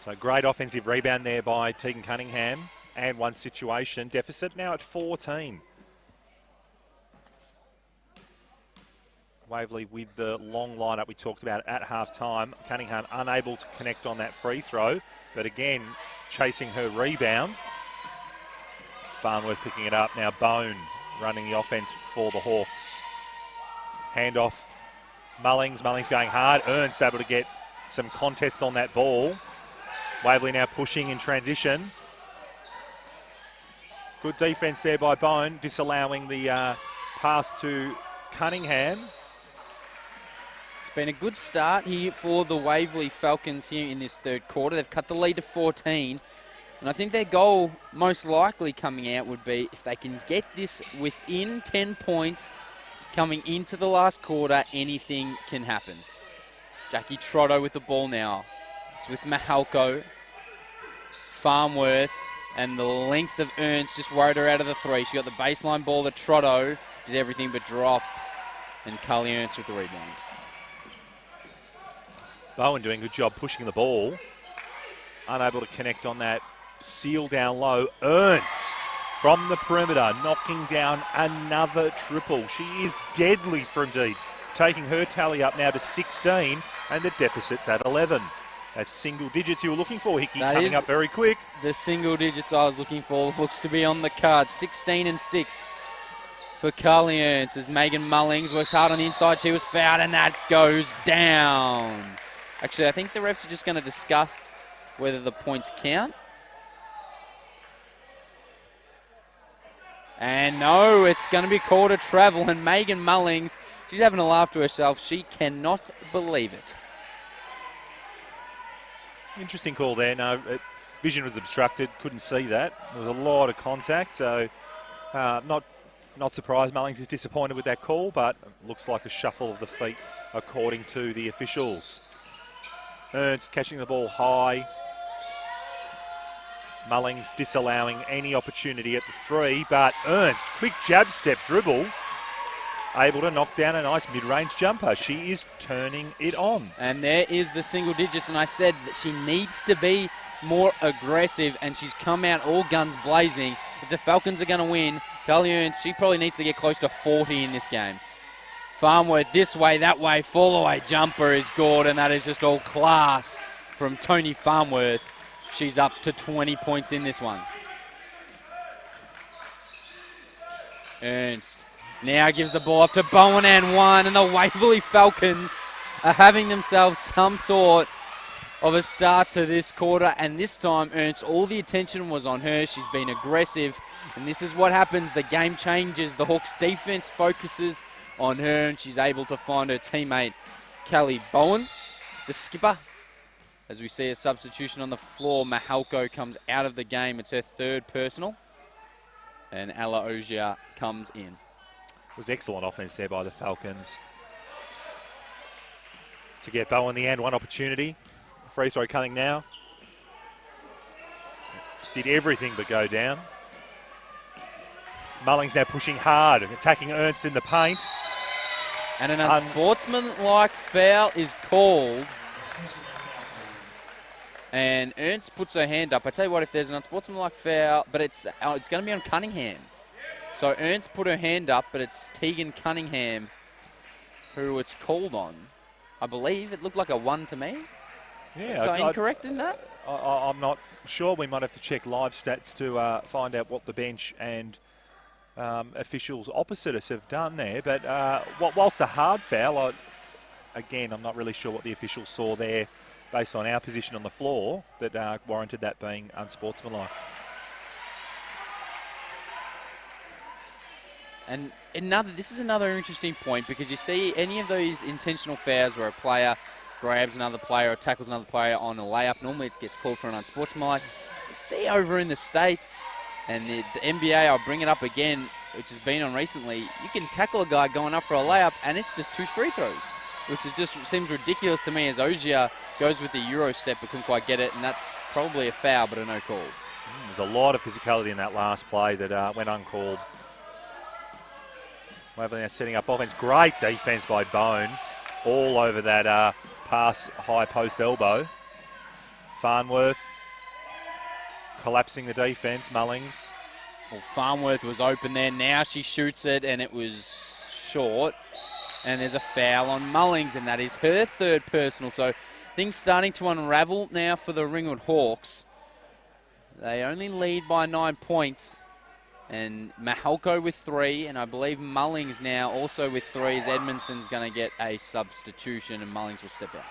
[SPEAKER 4] So great offensive rebound there by Tegan Cunningham, and one situation. Deficit now at 14. Waverley with the long lineup we talked about at half-time. Cunningham unable to connect on that free throw, but again, chasing her rebound. Farnworth picking it up. Now Bone running the offense for the Hawks. Handoff. Mullings going hard. Ernst able to get some contest on that ball. Waverley now pushing in transition. Good defense there by Bone, disallowing the pass to Cunningham.
[SPEAKER 3] It's been a good start here for the Waverley Falcons here in this third quarter. They've cut the lead to 14. And I think their goal, most likely coming out, would be if they can get this within 10 points coming into the last quarter, anything can happen. Jackie Trotto with the ball now. It's with Mahalko, Farnworth, and the length of Ernst just worried her out of the 3. She got the baseline ball to Trotto, did everything but drop, and Cully Ernst with the rebound.
[SPEAKER 4] Bowen doing a good job pushing the ball. Unable to connect on that seal down low. Ernst from the perimeter, knocking down another triple. She is deadly from deep, taking her tally up now to 16, and the deficit's at 11. That's single digits you were looking for, Hickey,
[SPEAKER 3] that
[SPEAKER 4] coming up very quick.
[SPEAKER 3] The single digits I was looking for looks to be on the card. 16 and 6 for Carly Ernst as Megan Mullings works hard on the inside. She was fouled, and that goes down. Actually, I think the refs are just going to discuss whether the points count. And no, it's going to be called a travel. And Megan Mullings, she's having a laugh to herself. She cannot believe it.
[SPEAKER 4] Interesting call there. No, vision was obstructed. Couldn't see that. There was a lot of contact. So not surprised. Mullings is disappointed with that call, but looks like a shuffle of the feet according to the officials. Ernst catching the ball high. Mullings disallowing any opportunity at the 3, but Ernst, quick jab step dribble, able to knock down a nice mid-range jumper. She is turning it on.
[SPEAKER 3] And there is the single digits, and I said that she needs to be more aggressive, and she's come out all guns blazing. If the Falcons are going to win, Carly Ernst, she probably needs to get close to 40 in this game. Farnworth this way, that way, fall-away jumper is good, and that is just all class from Tony Farnworth. She's up to 20 points in this one. Ernst now gives the ball off to Bowen and 1, and the Waverley Falcons are having themselves some sort of a start to this quarter, and this time Ernst, all the attention was on her. She's been aggressive, and this is what happens. The game changes. The Hawks defense focuses on her, and she's able to find her teammate, Callie Bowen, the skipper. As we see a substitution on the floor, Mahalko comes out of the game. It's her third personal. And Ella Ogier comes in.
[SPEAKER 4] It was excellent offense there by the Falcons to get Bowen the and 1 opportunity. Free throw coming now. Did everything but go down. Mullings now pushing hard, attacking Ernst in the paint.
[SPEAKER 3] And an unsportsmanlike foul is called. And Ernst puts her hand up. I tell you what, if there's an unsportsmanlike foul, but it's going to be on Cunningham. So Ernst put her hand up, but it's Tegan Cunningham who it's called on. I believe it looked like a 1 to me.
[SPEAKER 4] Yeah,
[SPEAKER 3] So incorrect in that?
[SPEAKER 4] I'm not sure. We might have to check live stats to find out what the bench and officials opposite us have done there. But whilst a hard foul, again, I'm not really sure what the officials saw there based on our position on the floor that warranted that being unsportsmanlike.
[SPEAKER 3] And this is another interesting point, because you see any of those intentional fouls where a player grabs another player or tackles another player on a layup, normally it gets called for an unsportsmanlike. You see over in the States and the NBA, I'll bring it up again, which has been on recently, you can tackle a guy going up for a layup and it's just 2 free throws, which is just seems ridiculous to me, as Ogier goes with the Euro step but couldn't quite get it, and that's probably a foul but a no call.
[SPEAKER 4] There's a lot of physicality in that last play that went uncalled. Waverley now setting up offense. Great defense by Bone. All over that pass high post elbow. Farnworth collapsing the defense. Mullings.
[SPEAKER 3] Well, Farnworth was open there. Now she shoots it, and it was short. And there's a foul on Mullings, and that is her third personal. So things starting to unravel now for the Ringwood Hawks. They only lead by 9 points. And Mahalko with 3, and I believe Mullings now also with 3, as Edmondson's going to get a substitution, and Mullings will step out.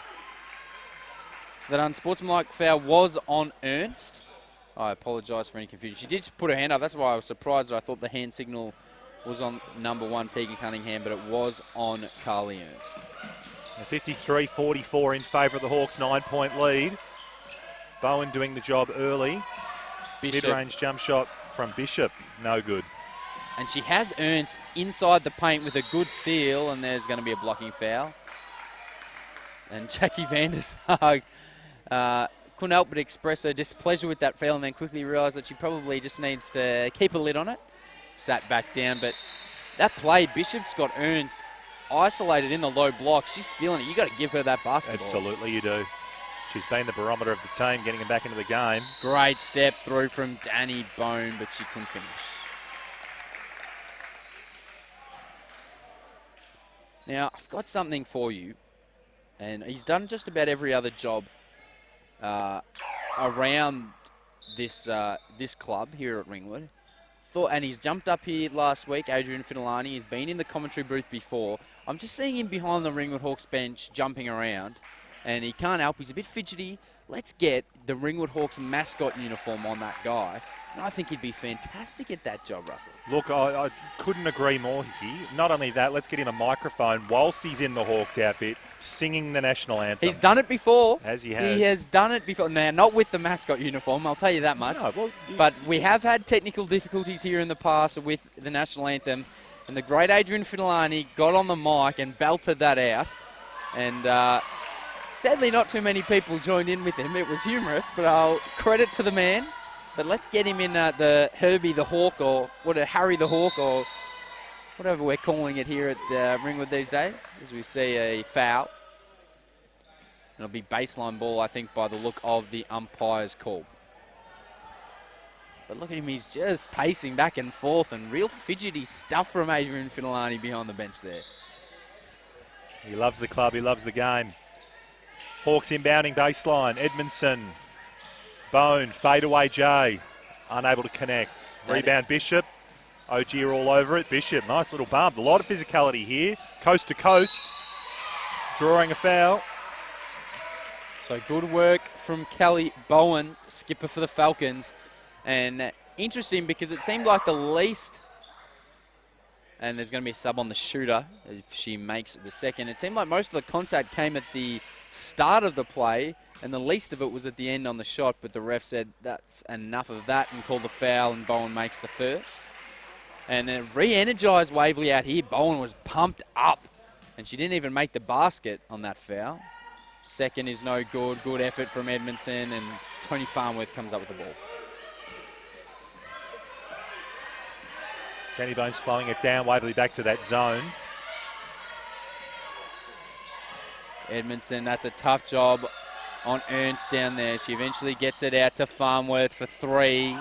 [SPEAKER 3] So that unsportsmanlike foul was on Ernst. I apologise for any confusion. She did put her hand up. That's why I was surprised that I thought the hand signal was on number 1, Tegan Cunningham, but it was on Carly Ernst.
[SPEAKER 4] 53-44 in favour of the Hawks, 9-point lead. Bowen doing the job early.
[SPEAKER 3] Bishop.
[SPEAKER 4] Mid-range jump shot from Bishop, no good.
[SPEAKER 3] And she has Ernst inside the paint with a good seal, and there's going to be a blocking foul. And Jackie Vandershaag couldn't help but express her displeasure with that foul, and then quickly realised that she probably just needs to keep a lid on it. Sat back down, but that play, Bishop's got Ernst isolated in the low block. She's feeling it. You got to give her that basketball.
[SPEAKER 4] Absolutely, you do. She's been the barometer of the team, getting him back into the game.
[SPEAKER 3] Great step through from Danny Bone, but she couldn't finish. Now, I've got something for you, and he's done just about every other job around this club here at Ringwood. And he's jumped up here last week, Adrian Finolani. He's been in the commentary booth before. I'm just seeing him behind the Ringwood Hawks bench jumping around. And he can't help. He's a bit fidgety, let's get the Ringwood Hawks mascot uniform on that guy. And I think he'd be fantastic at that job, Russell.
[SPEAKER 4] Look, I couldn't agree more, Hickey. Not only that, let's get him a microphone whilst he's in the Hawks outfit, singing the national anthem.
[SPEAKER 3] He's done it before.
[SPEAKER 4] As he has.
[SPEAKER 3] He has done it before. Now, not with the mascot uniform, I'll tell you that much.
[SPEAKER 4] No, well,
[SPEAKER 3] But we have had technical difficulties here in the past with the national anthem. And the great Adrian Fidelani got on the mic and belted that out. And sadly, not too many people joined in with him. It was humorous, but I'll credit to the man. But let's get him in the Herbie the Hawk, or Harry the Hawk, or whatever we're calling it here at Ringwood these days, as we see a foul. It'll be baseline ball, I think, by the look of the umpire's call. But look at him, he's just pacing back and forth, and real fidgety stuff from Adrian Fidelani behind the bench there.
[SPEAKER 4] He loves the club, he loves the game. Hawks inbounding baseline, Edmondson. Bone, fadeaway Jay, unable to connect. Rebound Bishop, OG are all over it. Bishop, nice little bump. A lot of physicality here, coast to coast. Drawing a foul.
[SPEAKER 3] So good work from Kelly Bowen, skipper for the Falcons. And interesting because it seemed like the least, and there's going to be a sub on the shooter if she makes the second. It seemed like most of the contact came at the start of the play, and the least of it was at the end on the shot, but the ref said that's enough of that and called the foul, and Bowen makes the first. And it re-energised Waverley out here. Bowen was pumped up, and she didn't even make the basket on that foul. Second is no good. Good effort from Edmondson, and Tony Farnworth comes up with the ball.
[SPEAKER 4] Danny Bones slowing it down. Waverley back to that zone.
[SPEAKER 3] Edmondson, that's a tough job on Ernst down there. She eventually gets it out to Farnworth for three.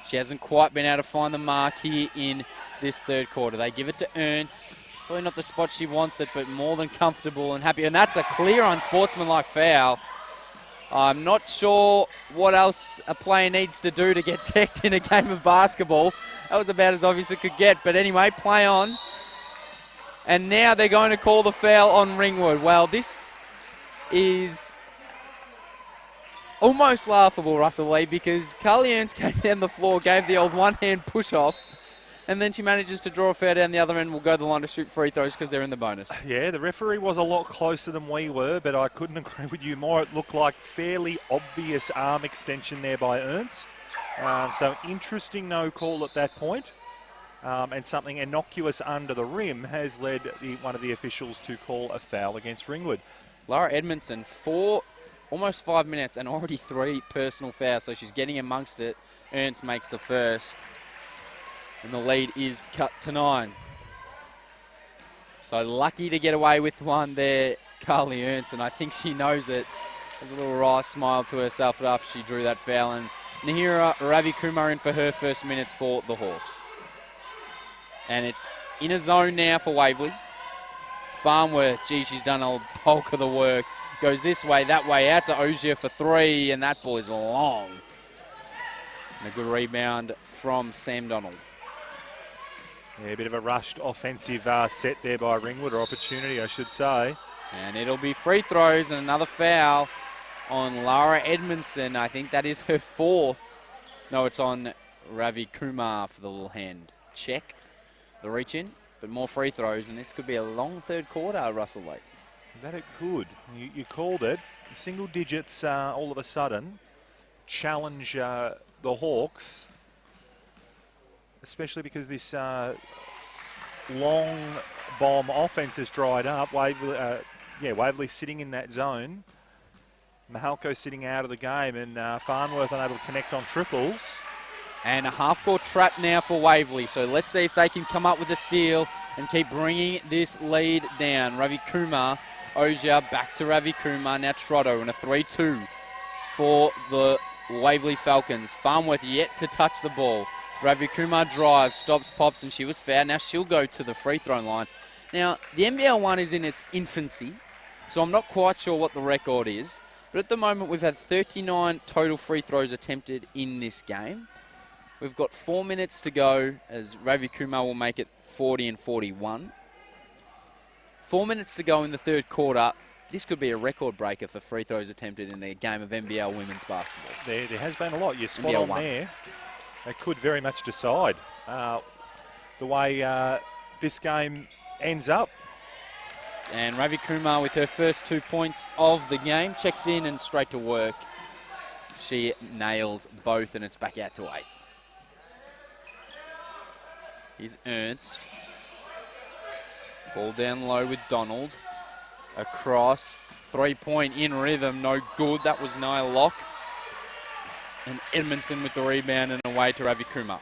[SPEAKER 3] She hasn't quite been able to find the mark here in this third quarter. They give it to Ernst. Probably not the spot she wants it, but more than comfortable and happy. And that's a clear unsportsmanlike foul. I'm not sure what else a player needs to do to get decked in a game of basketball. That was about as obvious as it could get. But anyway, play on. And now they're going to call the foul on Ringwood. Well, this is almost laughable, Russell Lee, because Carly Ernst came down the floor, gave the old one-hand push-off, and then she manages to draw a foul down the other end. Will go to the line to shoot free throws because they're in the bonus.
[SPEAKER 4] Yeah, the referee was a lot closer than we were, but I couldn't agree with you more. It looked like fairly obvious arm extension there by Ernst. So interesting no call at that point. And something innocuous under the rim has led one of the officials to call a foul against Ringwood.
[SPEAKER 3] Laura Edmondson, almost 5 minutes and already 3 personal fouls, so she's getting amongst it. Ernst makes the first, and the lead is cut to 9. So lucky to get away with one there, Carly Ernst, and I think she knows it. There's a little wry smile to herself after she drew that foul, and Nahira Ravi Kumar in for her first minutes for the Hawks. And it's in a zone now for Waverley. Farnworth, gee, she's done a bulk of the work. Goes this way, that way, out to Ogier for 3, and that ball is long. And a good rebound from Sam Donald.
[SPEAKER 4] Yeah, a bit of a rushed offensive set there by Ringwood, or opportunity, I should say.
[SPEAKER 3] And it'll be free throws and another foul on Lara Edmondson. I think that is her 4th. No, it's on Ravi Kumar for the little hand check. The reach in, but more free throws, and this could be a long third quarter, Russell Lake.
[SPEAKER 4] That it could. You called it. Single digits all of a sudden challenge the Hawks, especially because this long bomb offense has dried up. Waverley sitting in that zone. Mahalko sitting out of the game, and Farnworth unable to connect on triples.
[SPEAKER 3] And a half-court trap now for Waverley. So let's see if they can come up with a steal and keep bringing this lead down. Ravi Kumar, Oja back to Ravi Kumar. Now Trotto and a 3-2 for the Waverley Falcons. Farnworth yet to touch the ball. Ravi Kumar drives, stops, pops, and she was fouled. Now she'll go to the free throw line. Now, the NBL1 is in its infancy, so I'm not quite sure what the record is. But at the moment, we've had 39 total free throws attempted in this game. We've got 4 minutes to go as Ravi Kumar will make it 40 and 41. 4 minutes to go in the third quarter. this could be a record breaker for free throws attempted in a game of NBL women's basketball.
[SPEAKER 4] There has been a lot. You're spot
[SPEAKER 3] NBL
[SPEAKER 4] on
[SPEAKER 3] 1.
[SPEAKER 4] there. It could very much decide the way this game ends up.
[SPEAKER 3] And Ravi Kumar with her first 2 points of the game. Checks in and straight to work. She nails both and it's back out to 8. Here's Ernst. Ball down low with Donald. Across. 3-point in rhythm. No good. That was Nia Locke. And Edmondson with the rebound and away to Ravi Kumar.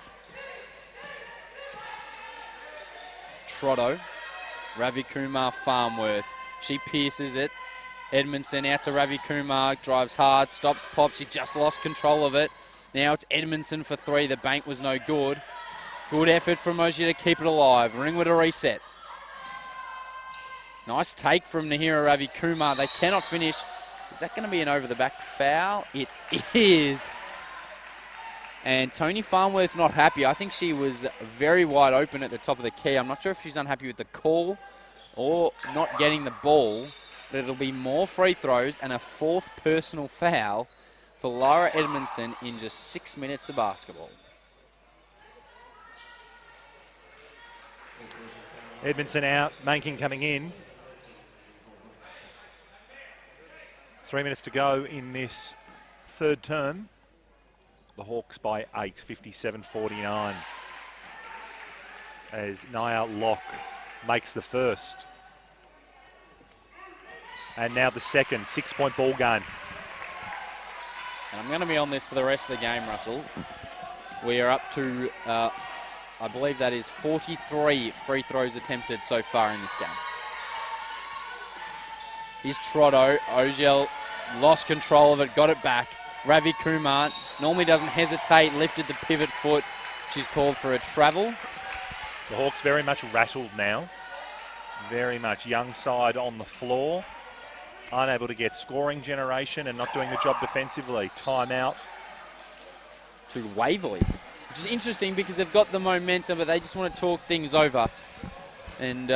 [SPEAKER 3] Trotto. Ravi Kumar, Farmworth. She pierces it. Edmondson out to Ravi Kumar. Drives hard. Stops, pops. She just lost control of it. Now it's Edmondson for 3. The bank was no good. Good effort from Moji to keep it alive. Ringwood a reset. Nice take from Nahira Ravi Kumar. They cannot finish. Is that going to be an over-the-back foul? It is. And Tony Farmworth not happy. I think she was very wide open at the top of the key. I'm not sure if she's unhappy with the call or not getting the ball, but it'll be more free throws and a 4th personal foul for Lara Edmondson in just 6 minutes of basketball.
[SPEAKER 4] Edmondson out, Mankin coming in. 3 minutes to go in this third term. The Hawks by 8, 57-49. As Nia Locke makes the first. And now the second, 6-point ball game.
[SPEAKER 3] And I'm going to be on this for the rest of the game, Russell. We are up to, I believe that is 43 free throws attempted so far in this game. Here's Trotto. Ogiel lost control of it, got it back. Ravi Kumar normally doesn't hesitate, lifted the pivot foot. She's called for a travel.
[SPEAKER 4] The Hawks very much rattled now. Very much young side on the floor. Unable to get scoring generation and not doing the job defensively. Timeout.
[SPEAKER 3] To Waverley, which is interesting because they've got the momentum, but they just want to talk things over. And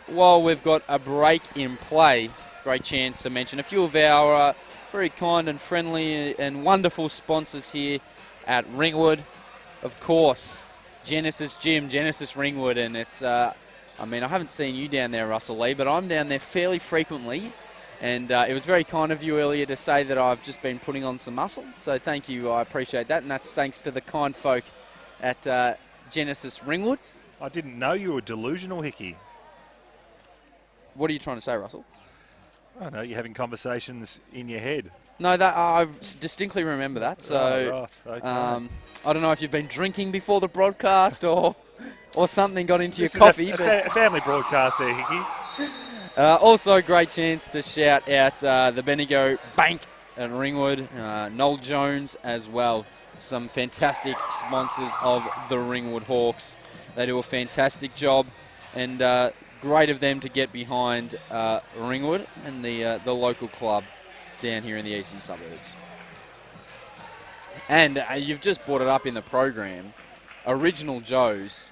[SPEAKER 3] while we've got a break in play, great chance to mention a few of our very kind and friendly and wonderful sponsors here at Ringwood. Of course, Genesis Gym, Genesis Ringwood, and it's, I mean, I haven't seen you down there, Russell Lee, but I'm down there fairly frequently. And it was very kind of you earlier to say that I've just been putting on some muscle. So thank you, I appreciate that. And that's thanks to the kind folk at Genesis Ringwood.
[SPEAKER 4] I didn't know you were delusional, Hickey.
[SPEAKER 3] What are you trying to say, Russell?
[SPEAKER 4] I know you're having conversations in your head.
[SPEAKER 3] No, that I distinctly remember that. So
[SPEAKER 4] right. Okay.
[SPEAKER 3] I don't know if you've been drinking before the broadcast or something got into your coffee.
[SPEAKER 4] Is a family broadcast there, Hickey.
[SPEAKER 3] Also, a great chance to shout out the Bendigo Bank at Ringwood, Noel Jones as well. Some fantastic sponsors of the Ringwood Hawks. They do a fantastic job, and great of them to get behind Ringwood and the local club down here in the eastern suburbs. And you've just brought it up in the program. Original Joe's,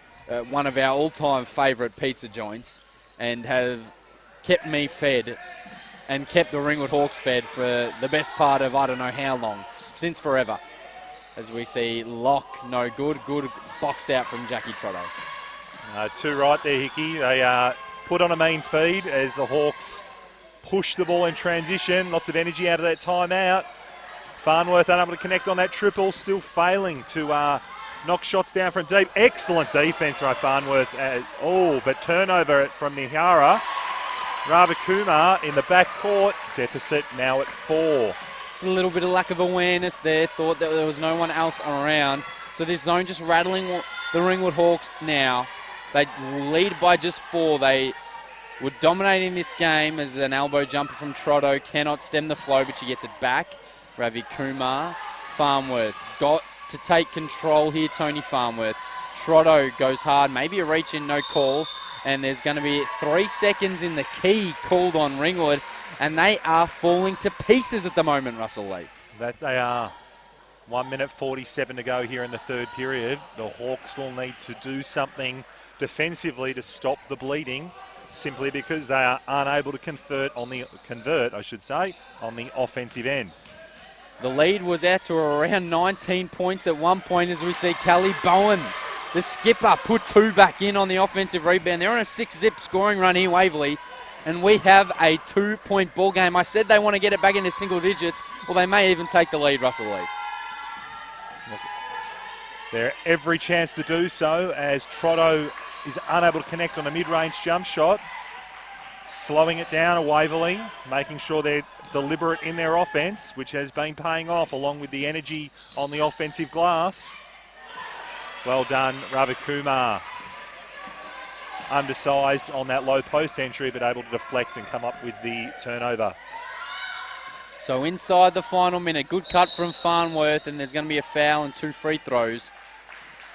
[SPEAKER 3] one of our all-time favourite pizza joints, and have kept me fed and kept the Ringwood Hawks fed for the best part of I don't know how long, since forever. As we see Locke, no good. Good box out from Jackie Trotto.
[SPEAKER 4] Too right there, Hickey. They put on a mean feed as the Hawks push the ball in transition. Lots of energy out of that timeout. Farnworth unable to connect on that triple, still failing to knock shots down from deep. Excellent defence by Farnworth. But turnover from Nihara. Ravi Kumar in the backcourt. Deficit now at 4.
[SPEAKER 3] It's a little bit of lack of awareness there. Thought that there was no one else around. So this zone just rattling the Ringwood Hawks now. They lead by just 4. They were dominating this game as an elbow jumper from Trotto. Cannot stem the flow, but she gets it back. Ravi Kumar. Farmworth got to take control here, Tony Farmworth. Trotto goes hard. Maybe a reach in, no call. And there's going to be 3 seconds in the key called on Ringwood. And they are falling to pieces at the moment, Russell Lee.
[SPEAKER 4] That they are. 1 minute 47 to go here in the third period. The Hawks will need to do something defensively to stop the bleeding. simply because they are unable to convert on the offensive end.
[SPEAKER 3] The lead was out to around 19 points at one point as we see Callie Bowen, the skipper, put 2 back in on the offensive rebound. They're on a 6-zip scoring run here, Waverley, and we have a 2-point ball game. I said they want to get it back into single digits, or they may even take the lead, Russell Lee.
[SPEAKER 4] There every chance to do so as Trotto is unable to connect on a mid-range jump shot. Slowing it down at Waverley, making sure they're deliberate in their offense, which has been paying off along with the energy on the offensive glass. Well done, Ravi Kumar. Undersized on that low post entry, but able to deflect and come up with the turnover.
[SPEAKER 3] So inside the final minute, good cut from Farnworth, and there's going to be a foul and 2 free throws.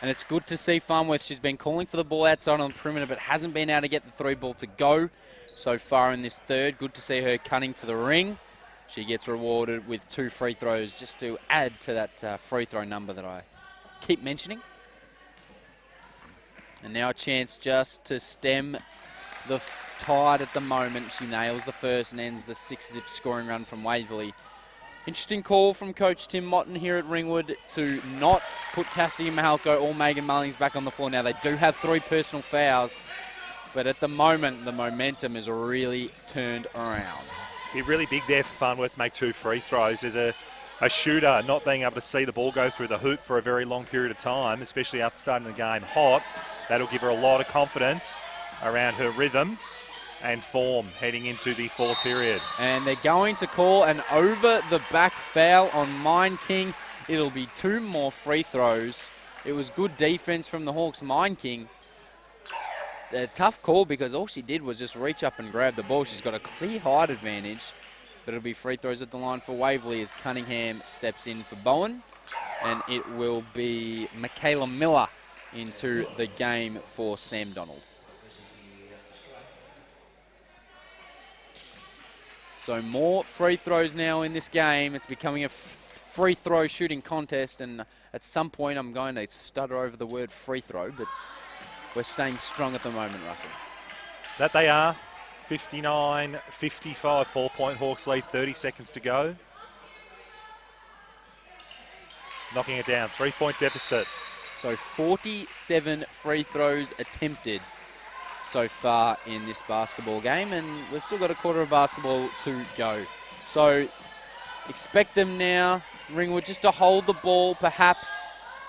[SPEAKER 3] And it's good to see Farnworth. She's been calling for the ball outside on the perimeter, but hasn't been able to get the 3 ball to go so far in this third. Good to see her cutting to the ring. She gets rewarded with 2 free throws just to add to that free throw number that I keep mentioning. And now a chance just to stem the tide at the moment. She nails the first and ends the 6-zip scoring run from Waverley. Interesting call from Coach Tim Motton here at Ringwood to not put Cassie Mahalko or Megan Mullings back on the floor. Now, they do have 3 personal fouls, but at the moment, the momentum is really turned around.
[SPEAKER 4] Be really big there for Farnworth to make 2 free throws. There's a shooter not being able to see the ball go through the hoop for a very long period of time, especially after starting the game hot. That'll give her a lot of confidence around her rhythm and form heading into the 4th period.
[SPEAKER 3] And they're going to call an over-the-back foul on Mine King. It'll be 2 more free throws. It was good defense from the Hawks. Mine King, a tough call because all she did was just reach up and grab the ball. She's got a clear height advantage, but it'll be free throws at the line for Waverley as Cunningham steps in for Bowen, and it will be Michaela Miller into the game for Sam Donald. So more free throws now in this game. It's becoming a free throw shooting contest, and at some point I'm going to stutter over the word free throw, but we're staying strong at the moment, Russell.
[SPEAKER 4] That they are. 59-55, 4-point Hawks lead, 30 seconds to go. Knocking it down, 3-point deficit.
[SPEAKER 3] So 47 free throws attempted so far in this basketball game, and we've still got a quarter of basketball to go. So expect them now, Ringwood, just to hold the ball perhaps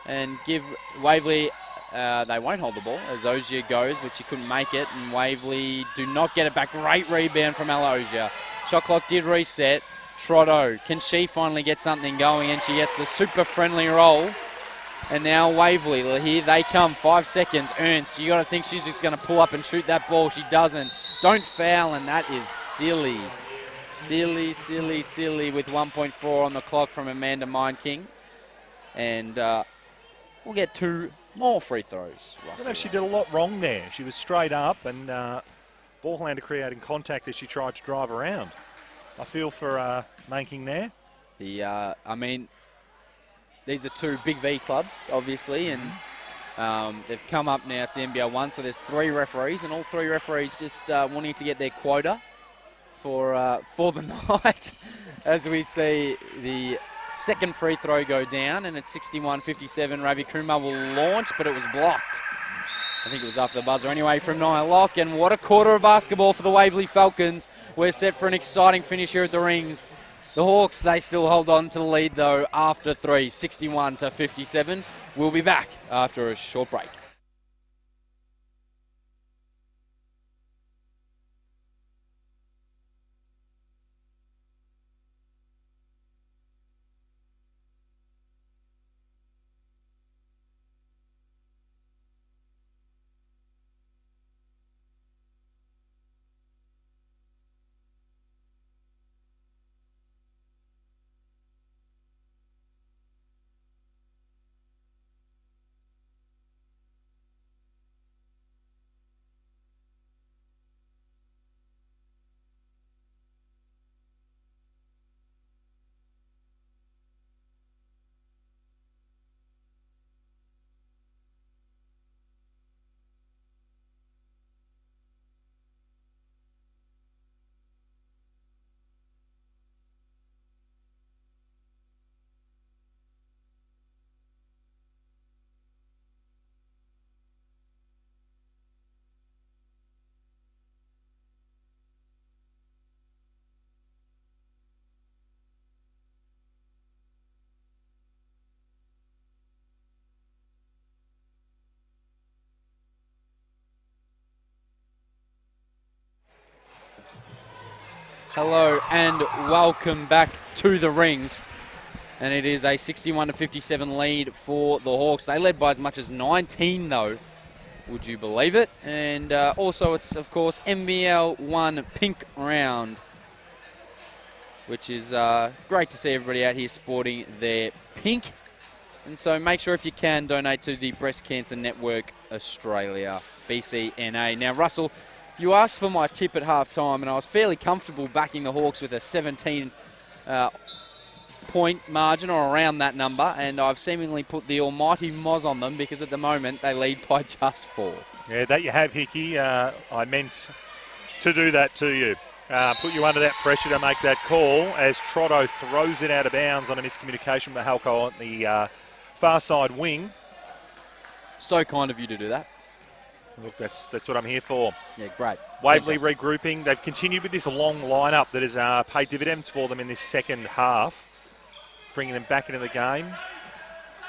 [SPEAKER 3] and give Waverley, they won't hold the ball as Ogier goes, but she couldn't make it, and Waverley do not get it back. Great rebound from Ogier. Shot clock did reset. Trotto, can she finally get something going? And she gets the super friendly roll. And now Waverley, here they come, 5 seconds. Ernst, you got to think she's just going to pull up and shoot that ball. She doesn't. Don't foul, and that is silly. Silly, silly, silly with 1.4 on the clock from Amanda Mine-King. And we'll get 2 more free throws.
[SPEAKER 4] I don't know if she did a lot wrong there. She was straight up and Ballhlander creating contact as she tried to drive around. I feel for Mine-King there.
[SPEAKER 3] I mean, these are 2 Big V clubs, obviously, and they've come up now to NBL1, so there's 3 referees, and all 3 referees just wanting to get their quota for the night, as we see the second free throw go down, and it's 61-57. Ravi Kumar will launch, but it was blocked. I think it was after the buzzer anyway from Nia Locke, and what a quarter of basketball for the Waverley Falcons. We're set for an exciting finish here at the Rings. The Hawks, they still hold on to the lead, though, after 3, 61-57. We'll be back after a short break. Hello and welcome back to the rings. And it is a 61-57 lead for the Hawks. They led by as much as 19 though. Would you believe it? And also it's, of course, NBL1 pink round, which is great to see everybody out here sporting their pink. And so make sure if you can donate to the Breast Cancer Network Australia, BCNA. Now, Russell, you asked for my tip at half-time, and I was fairly comfortable backing the Hawks with a 17 point margin or around that number, and I've seemingly put the almighty Moz on them because at the moment they lead by just 4.
[SPEAKER 4] Yeah, that you have, Hickey. I meant to do that to you. Put you under that pressure to make that call as Trotto throws it out of bounds on a miscommunication with Halko on the far side wing.
[SPEAKER 3] So kind of you to do that.
[SPEAKER 4] Look, that's what I'm here for.
[SPEAKER 3] Yeah, great.
[SPEAKER 4] Waverley regrouping. They've continued with this long lineup that has paid dividends for them in this second half, bringing them back into the game.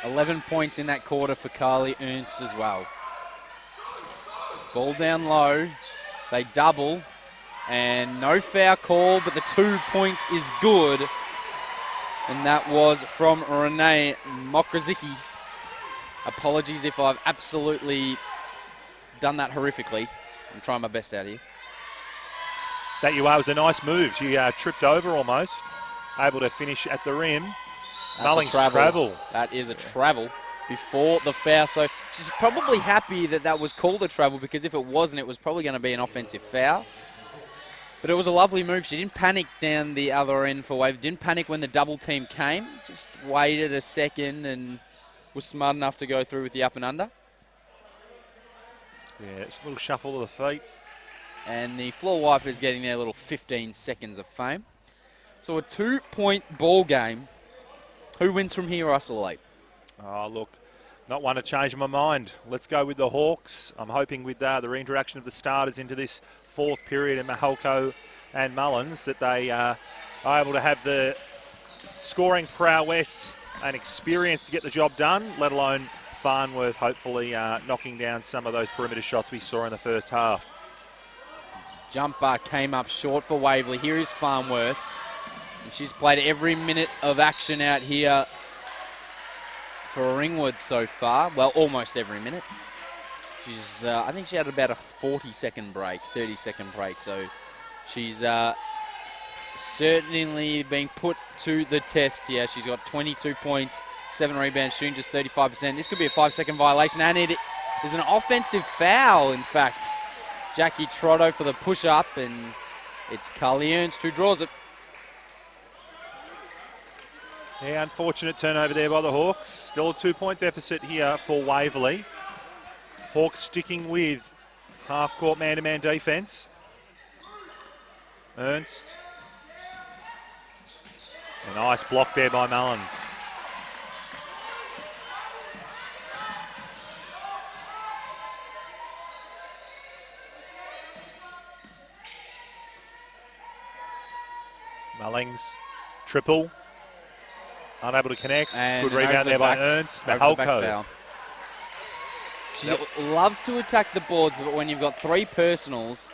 [SPEAKER 3] 11 points in that quarter for Carly Ernst as well. Ball down low. They double. And no foul call, but the 2 points is good. And that was from Renee Mokrazicki. Apologies if I've absolutely done that horrifically. I'm trying my best out here.
[SPEAKER 4] That you are was a nice move. She tripped over almost. Able to finish at the rim. Mullings travel.
[SPEAKER 3] That is a travel before the foul. So she's probably happy that that was called a travel, because if it wasn't, it was probably going to be an offensive foul. But it was a lovely move. She didn't panic down the other end for Wave. Didn't panic when the double team came. Just waited a second and was smart enough to go through with the up and under.
[SPEAKER 4] Yeah, it's a little shuffle of the feet.
[SPEAKER 3] And the floor wipers getting their little 15 seconds of fame. So a 2-point ball game. Who wins from here, Russell Lee?
[SPEAKER 4] Oh, look, not one to change my mind. Let's go with the Hawks. I'm hoping with the reintroduction of the starters into this fourth period in Mahalko and Mullins that they are able to have the scoring prowess and experience to get the job done, let alone Farnworth hopefully knocking down some of those perimeter shots we saw in the first half.
[SPEAKER 3] Jumper came up short for Waverley. Here is Farnworth. And she's played every minute of action out here for Ringwood so far. Well, almost every minute. She's, I think she had about a 40-second break, 30-second break. So she's certainly being put to the test here. She's got 22 points, 7 rebounds, shooting just 35%. This could be a 5-second violation, and it is an offensive foul, in fact. Jackie Trotto for the push-up, and it's Carly Ernst who draws it.
[SPEAKER 4] Yeah, unfortunate turnover there by the Hawks. Still a 2-point deficit here for Waverley. Hawks sticking with half-court man-to-man defence. Ernst. A nice block there by Mullins. Mullings, triple. Unable to connect. And good rebound there by Ernst. Mahalko.
[SPEAKER 3] She loves to attack the boards, but when you've got 3 personals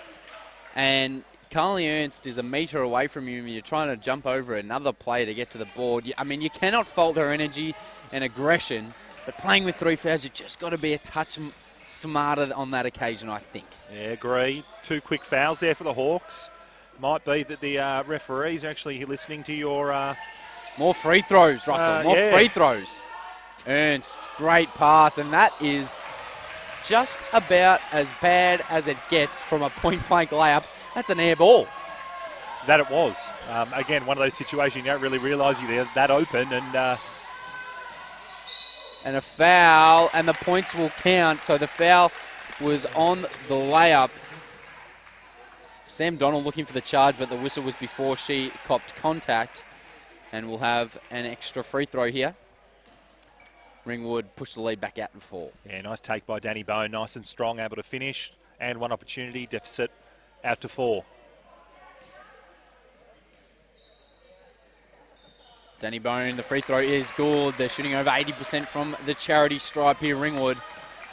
[SPEAKER 3] and Carly Ernst is a metre away from you and you're trying to jump over another player to get to the board, I mean, you cannot fault her energy and aggression, but playing with 3 fouls, you've just got to be a touch smarter on that occasion, I think.
[SPEAKER 4] Yeah, agree. 2 quick fouls there for the Hawks. Might be that the referee's actually listening to your...
[SPEAKER 3] More free throws, Russell. More free throws. Ernst, great pass, and that is just about as bad as it gets from a point-blank layup. That's an air ball.
[SPEAKER 4] That it was. Again, one of those situations you don't really realise you're that open, and
[SPEAKER 3] a foul, and the points will count. So the foul was on the layup. Sam Donald looking for the charge, but the whistle was before she copped contact. And we'll have an extra free throw here. Ringwood push the lead back out to 4.
[SPEAKER 4] Yeah, nice take by Danny Bone. Nice and strong, able to finish. And one opportunity, deficit out to 4.
[SPEAKER 3] Danny Bone, the free throw is good. They're shooting over 80% from the charity stripe here, Ringwood.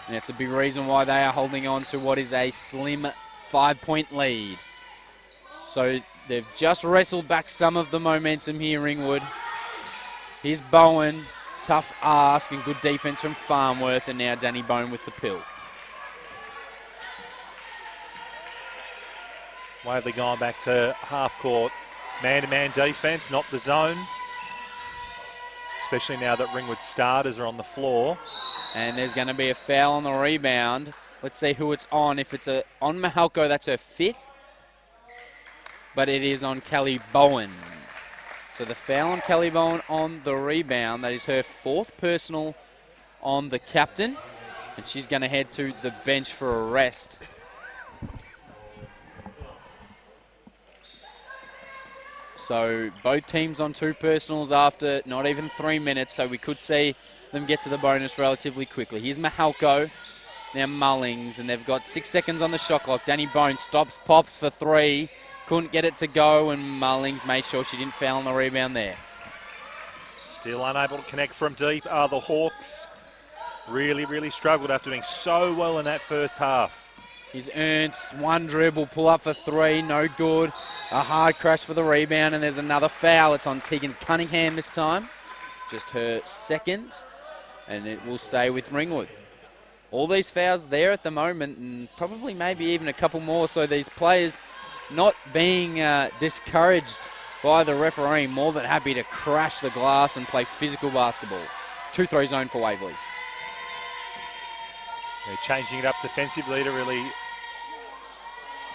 [SPEAKER 3] And it's a big reason why they are holding on to what is a slim 5-point lead. So they've just wrestled back some of the momentum here, Ringwood. Here's Bowen. Tough ask and good defence from Farnworth, and now Danny Bone with the pill.
[SPEAKER 4] Waverley going back to half-court man-to-man defence, not the zone. Especially now that Ringwood starters are on the floor.
[SPEAKER 3] And there's going to be a foul on the rebound. Let's see who it's on. If it's on Mahalko, that's her 5th. But it is on Kelly Bowen. So the foul on Kelly Bowen on the rebound. That is her 4th personal on the captain. And she's going to head to the bench for a rest. So both teams on 2 personals after not even 3 minutes. So we could see them get to the bonus relatively quickly. Here's Mahalko. Now Mullings. And they've got 6 seconds on the shot clock. Danny Bone stops, pops for 3. Couldn't get it to go, and Mullings made sure she didn't foul on the rebound there.
[SPEAKER 4] Still unable to connect from deep are the Hawks. Really struggled after doing so well in that first half.
[SPEAKER 3] He's Ernst, 1 dribble, pull up for 3, no good. A hard crash for the rebound, and there's another foul. It's on Tegan Cunningham this time. Just her 2nd, and it will stay with Ringwood. All these fouls there at the moment, and probably maybe even a couple more, so these players not being discouraged by the referee, more than happy to crash the glass and play physical basketball. 2-3 zone for Waverley.
[SPEAKER 4] They're changing it up defensively to really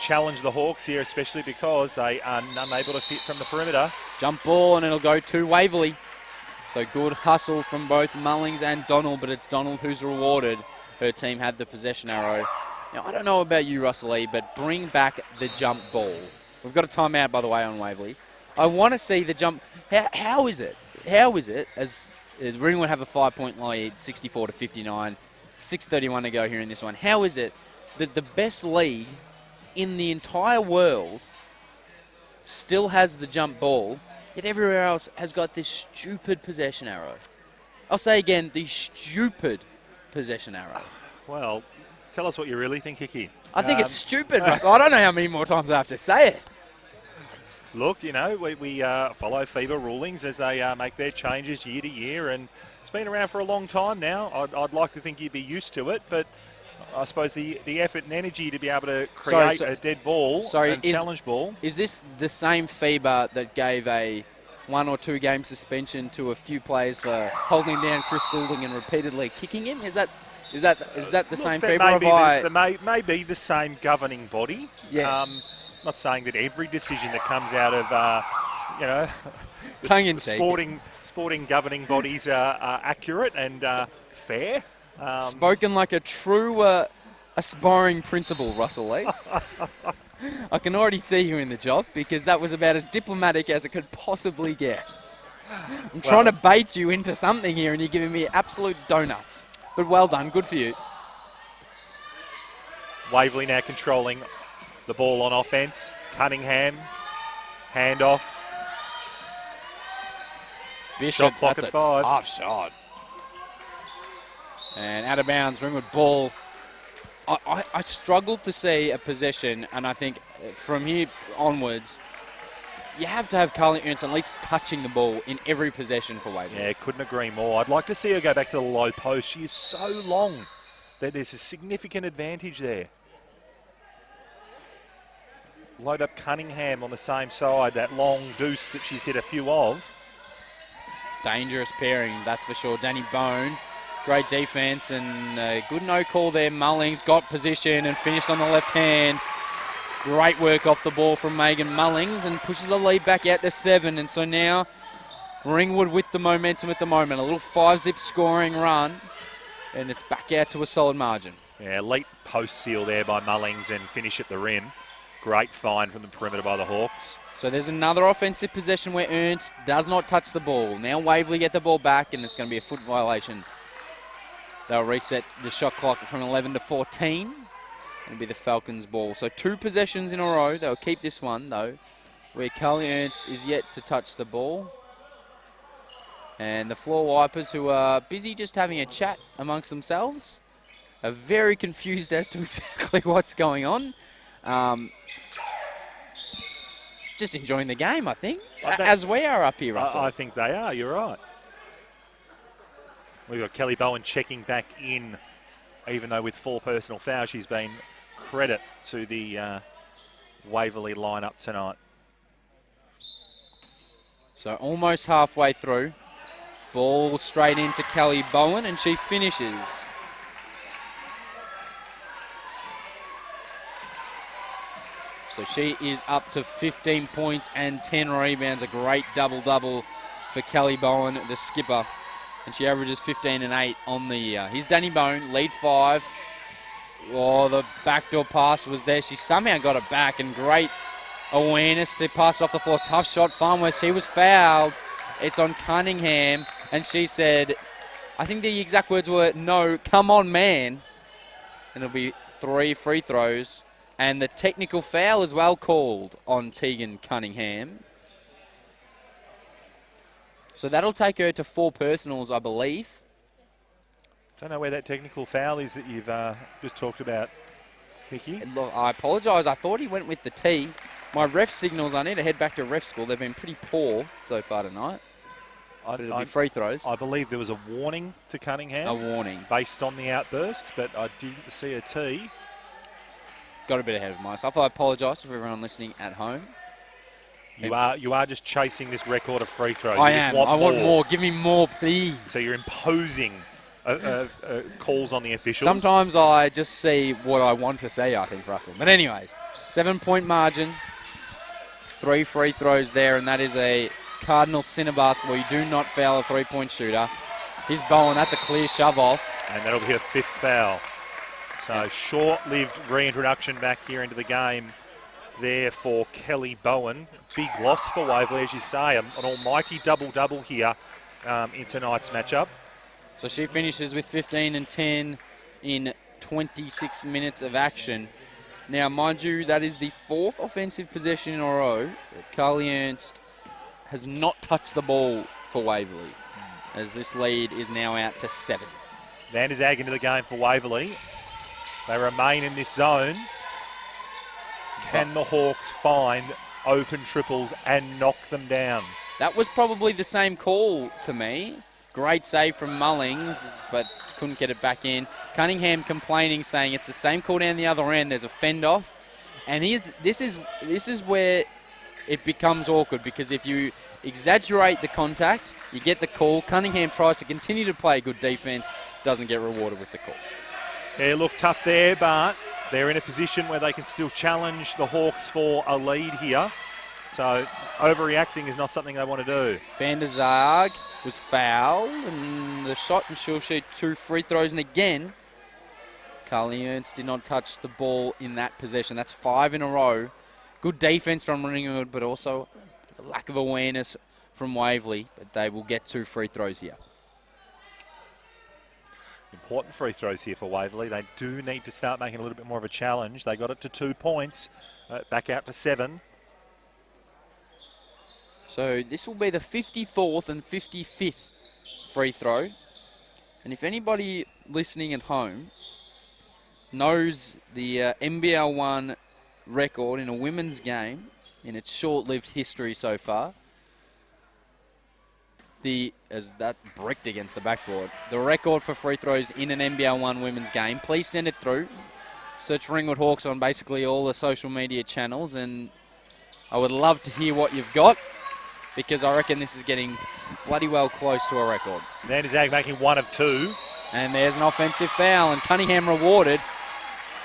[SPEAKER 4] challenge the Hawks here, especially because they are unable to fit from the perimeter.
[SPEAKER 3] Jump ball, and it'll go to Waverley. So good hustle from both Mullings and Donald, but it's Donald who's rewarded. Her team had the possession arrow. Now, I don't know about you, Russell Lee, but bring back the jump ball. We've got a timeout, by the way, on Waverley. I want to see the jump. How is it? How is it, as Ringwood have a 5-point lead, 64-59, 6:31 to go here in this one. How is it that the best league in the entire world still has the jump ball, yet everywhere else has got this stupid possession arrow? I'll say again, the stupid possession arrow.
[SPEAKER 4] Well, tell us what you really think, Hickey.
[SPEAKER 3] I think it's stupid, Russell. I don't know how many more times I have to say it.
[SPEAKER 4] Look, you know, we follow FIBA rulings as they make their changes year to year, and it's been around for a long time now. I'd like to think you'd be used to it, but I suppose the effort and energy to be able to create a dead ball and challenge ball. Is
[SPEAKER 3] this the same FIBA that gave a 1 or 2 game suspension to a few players for holding down Chris Goulding and repeatedly kicking him? Is that the same FIBA?
[SPEAKER 4] That may be the same governing body.
[SPEAKER 3] Yes.
[SPEAKER 4] Not saying that every decision that comes out of, sporting governing bodies are accurate and fair.
[SPEAKER 3] Spoken like a true aspiring principal, Russell Lee. I can already see you in the job because that was about as diplomatic as it could possibly get. I'm trying to bait you into something here and you're giving me absolute donuts. But well done, good for you.
[SPEAKER 4] Waverley now controlling the ball on offense. Cunningham, handoff.
[SPEAKER 3] Bishop,
[SPEAKER 4] shot clock
[SPEAKER 3] that's
[SPEAKER 4] at
[SPEAKER 3] a
[SPEAKER 4] 5.
[SPEAKER 3] tough shot. And out of bounds, Ringwood ball. I struggled to see a possession, and I think from here onwards, you have to have Carly Ernst at least touching the ball in every possession for Waverley.
[SPEAKER 4] Yeah, couldn't agree more. I'd like to see her go back to the low post. She is so long that there's a significant advantage there. Load up Cunningham on the same side, that long deuce that she's hit a few of.
[SPEAKER 3] Dangerous pairing, that's for sure. Danny Bone, great defense and a good no call there. Mullings got position and finished on the left hand. Great work off the ball from Megan Mullings and pushes the lead back out to 7. And so now Ringwood with the momentum at the moment. A little 5-zip scoring run and it's back out to a solid margin.
[SPEAKER 4] Yeah, late post seal there by Mullings and finish at the rim. Great find from the perimeter by the Hawks.
[SPEAKER 3] So there's another offensive possession where Ernst does not touch the ball. Now Waverley get the ball back and it's going to be a foot violation. They'll reset the shot clock from 11 to 14. It'll be the Falcons' ball. So 2 possessions in a row. They'll keep this one, though, where Carly Ernst is yet to touch the ball. And the floor wipers, who are busy just having a chat amongst themselves, are very confused as to exactly what's going on. just enjoying the game, I think,
[SPEAKER 4] I bet-
[SPEAKER 3] as we are up here, Russell.
[SPEAKER 4] I think they are. You're right. We've got Kelly Bowen checking back in, even though with 4 personal fouls, she's been credit to the Waverley lineup tonight.
[SPEAKER 3] So almost halfway through. Ball straight into Kelly Bowen, and she finishes. So she is up to 15 points and 10 rebounds. A great double-double for Kelly Bowen, the skipper. And she averages 15 and 8 on the year. Here's Danny Bone, lead 5. Oh, the backdoor pass was there. She somehow got it back, and great awareness to pass off the floor. Tough shot, Farnworth. She was fouled. It's on Cunningham, and she said, I think the exact words were, no, come on, man. And it'll be 3 free throws. And the technical foul as well called on Tegan Cunningham. So that'll take her to 4 personals, I believe.
[SPEAKER 4] Don't know where that technical foul is that you've just talked about, Hickey.
[SPEAKER 3] And look, I apologise. I thought he went with the T. My ref signals, I need to head back to ref school. They've been pretty poor so far tonight. But it'll be free throws.
[SPEAKER 4] I believe there was a warning to Cunningham.
[SPEAKER 3] A warning.
[SPEAKER 4] Based on the outburst, but I didn't see a T.
[SPEAKER 3] Got a bit ahead of myself. I apologise for everyone listening at home.
[SPEAKER 4] You are just chasing this record of free throws.
[SPEAKER 3] I
[SPEAKER 4] You just
[SPEAKER 3] am.
[SPEAKER 4] want
[SPEAKER 3] I want more. Give me more, please.
[SPEAKER 4] So you're imposing calls on the officials.
[SPEAKER 3] Sometimes I just see what I want to see, I think, Russell. But anyways, 7-point margin. 3 free throws there, and that is a Cardinal Sinner basketball. You do not foul a 3-point shooter. Here's Bowen. That's a clear shove off.
[SPEAKER 4] And that'll be a 5th foul. So short-lived reintroduction back here into the game there for Kelly Bowen. Big loss for Waverley, as you say. An almighty double-double here in tonight's matchup.
[SPEAKER 3] So she finishes with 15 and 10 in 26 minutes of action. Now, mind you, that is the 4th offensive possession in a row that Carly Ernst has not touched the ball for Waverley, as this lead is now out to 7.
[SPEAKER 4] Van der Zag into the game for Waverley. They remain in this zone. Can the Hawks find open triples and knock them down?
[SPEAKER 3] That was probably the same call to me. Great save from Mullings, but couldn't get it back in. Cunningham complaining, saying it's the same call down the other end. There's a fend off. And this is where it becomes awkward, because if you exaggerate the contact, you get the call. Cunningham tries to continue to play good defense, doesn't get rewarded with the call.
[SPEAKER 4] Yeah, look, tough there, but they're in a position where they can still challenge the Hawks for a lead here. So overreacting is not something they want to do.
[SPEAKER 3] Van der Zaag was fouled, and the shot, and she'll shoot 2 free throws. And again, Carly Ernst did not touch the ball in that possession. That's 5 in a row. Good defense from Ringwood, but also a lack of awareness from Waverley. But they will get 2 free throws here.
[SPEAKER 4] Important free throws here for Waverley. They do need to start making a little bit more of a challenge. They got it to 2 points, back out to 7.
[SPEAKER 3] So this will be the 54th and 55th free throw. And if anybody listening at home knows the NBL1 record in a women's game in its short-lived history so far, as that bricked against the backboard, the record for free throws in an NBL1 women's game, please send it through. Search Ringwood Hawks on basically all the social media channels, and I would love to hear what you've got, because I reckon this is getting bloody well close to a record.
[SPEAKER 4] Van der Zag making 1 of 2.
[SPEAKER 3] And there's an offensive foul, and Cunningham rewarded,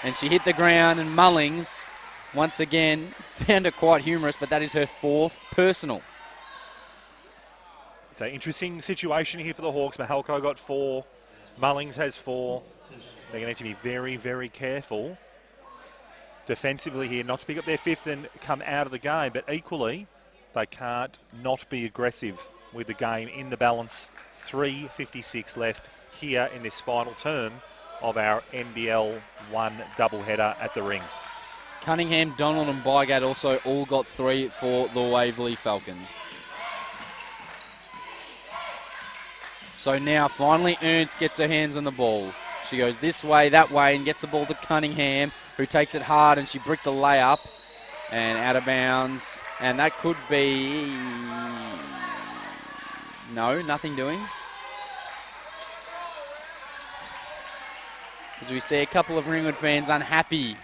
[SPEAKER 3] and she hit the ground, and Mullings once again found it quite humorous, but that is her 4th personal.
[SPEAKER 4] It's an interesting situation here for the Hawks. Mahalko got 4. Mullings has 4. They're going to need to be very, very careful defensively here, not to pick up their 5th and come out of the game, but equally, they can't not be aggressive with the game in the balance. 3:56 left here in this final term of our NBL1 doubleheader at the Rings.
[SPEAKER 3] Cunningham, Donald and Bygate also all got 3 for the Waverley Falcons. So now finally Ernst gets her hands on the ball. She goes this way, that way, and gets the ball to Cunningham, who takes it hard, and she bricked the layup. And out of bounds, And that could be... No, nothing doing. As we see a couple of Ringwood fans unhappy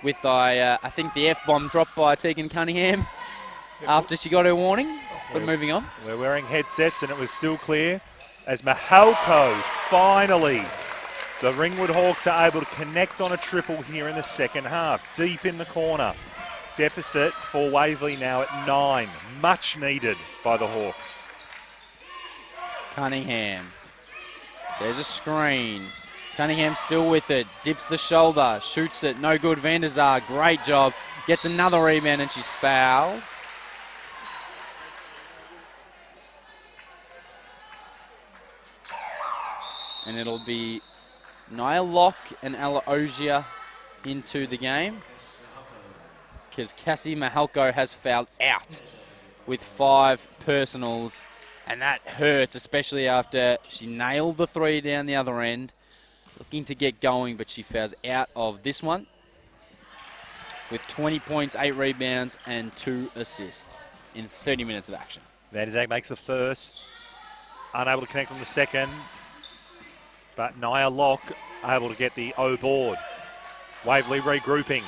[SPEAKER 3] with, I think, the F-bomb dropped by Tegan Cunningham after she got her warning. But moving on.
[SPEAKER 4] We're wearing headsets and it was still clear as Mahalko finally, the Ringwood Hawks are able to connect on a triple here in the second half. Deep in the corner. Deficit for Waverley now at 9. Much needed by the Hawks.
[SPEAKER 3] Cunningham. There's a screen. Cunningham still with it. Dips the shoulder. Shoots it. No good. Van der Zaar. Great job. Gets another rebound and she's fouled. And it'll be Nia Locke and Ella Ogier into the game, because Cassie Mahalko has fouled out with 5 personals, and that hurts, especially after she nailed the 3 down the other end, looking to get going, but she fouls out of this one with 20 points, 8 rebounds, and 2 assists in 30 minutes of action.
[SPEAKER 4] Van der Zaar makes the first, unable to connect on the second, but Nia Locke able to get the O board. Waverley regrouping.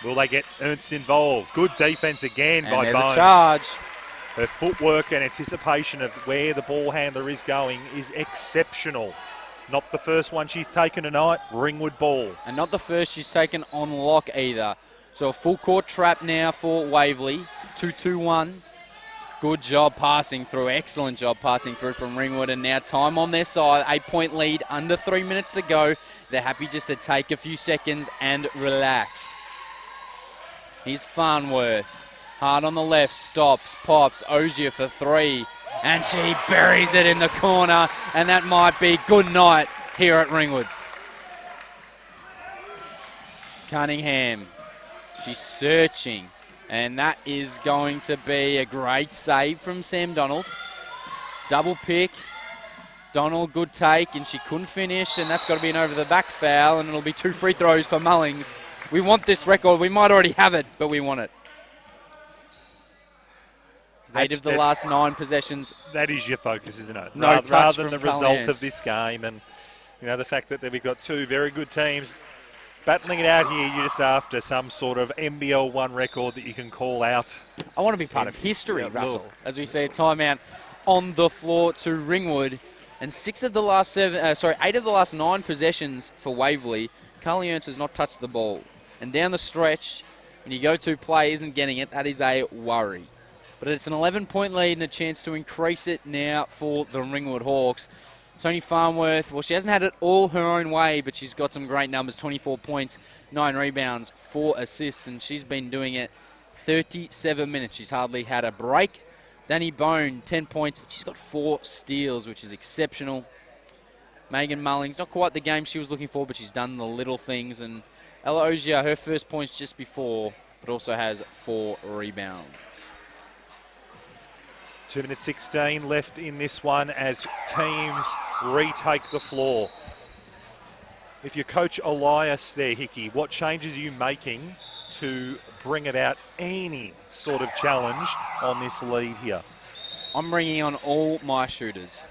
[SPEAKER 4] Will they get Ernst involved? Good defense again
[SPEAKER 3] And
[SPEAKER 4] by
[SPEAKER 3] there's
[SPEAKER 4] Bone.
[SPEAKER 3] a charge.
[SPEAKER 4] Her footwork and anticipation of where the ball handler is going is exceptional. Not the first one she's taken tonight. Ringwood ball.
[SPEAKER 3] And not the first she's taken on lock either. So a full court trap now for Waverley. 2-2-1. Good job passing through. Excellent job passing through from Ringwood. And now time on their side. 8-point lead. Under 3 minutes to go. They're happy just to take a few seconds and relax. Here's Farnworth. Hard on the left. Stops. Pops. Ogier for 3. And she buries it in the corner. And that might be good night here at Ringwood. Cunningham. She's searching. And that is going to be a great save from Sam Donald. Double pick. Donald, good take, and she couldn't finish, and that's got to be an over-the-back foul, and it'll be 2 free throws for Mullings. We want this record. We might already have it, but we want it. 8 of the last 9 possessions.
[SPEAKER 4] That is your focus, isn't it?
[SPEAKER 3] No touch
[SPEAKER 4] rather than
[SPEAKER 3] from
[SPEAKER 4] the result
[SPEAKER 3] Cullians.
[SPEAKER 4] of this game, and the fact that we've got 2 very good teams battling it out here. You're just after some sort of NBL1 record that you can call out.
[SPEAKER 3] I want to be part of history,
[SPEAKER 4] Yeah,
[SPEAKER 3] Russell.
[SPEAKER 4] look.
[SPEAKER 3] As we see a timeout on the floor to Ringwood, and 8 of the last 9 possessions for Waverley, Carly Ernst has not touched the ball. And down the stretch, when your go-to play isn't getting it, that is a worry. But it's an 11-point lead and a chance to increase it now for the Ringwood Hawks. Tony Farnworth, well, she hasn't had it all her own way, but she's got some great numbers, 24 points, 9 rebounds, 4 assists, and she's been doing it 37 minutes. She's hardly had a break. Danny Bone, 10 points, but she's got 4 steals, which is exceptional. Megan Mullings, not quite the game she was looking for, but she's done the little things. And Ella Ogier, her first points just before, but also has 4 rebounds.
[SPEAKER 4] 2 minutes 16 left in this one as teams retake the floor. If you're Coach Elias there, Hickey, what changes are you making to bring about any sort of challenge on this lead here?
[SPEAKER 3] I'm bringing on all my shooters.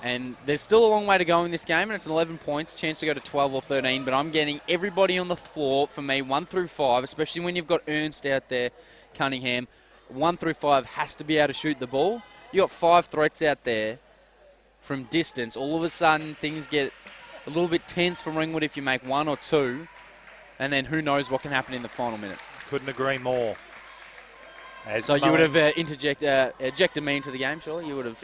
[SPEAKER 3] And there's still a long way to go in this game, and it's 11 points, chance to go to 12 or 13, but I'm getting everybody on the floor for me, 1 through 5, especially when you've got Ernst out there, Cunningham. 1 through 5 has to be able to shoot the ball. You got 5 threats out there from distance. All of a sudden, things get a little bit tense for Ringwood if you make 1 or 2, and then who knows what can happen in the final minute.
[SPEAKER 4] Couldn't agree more.
[SPEAKER 3] So you would have ejected me into the game, surely? You would have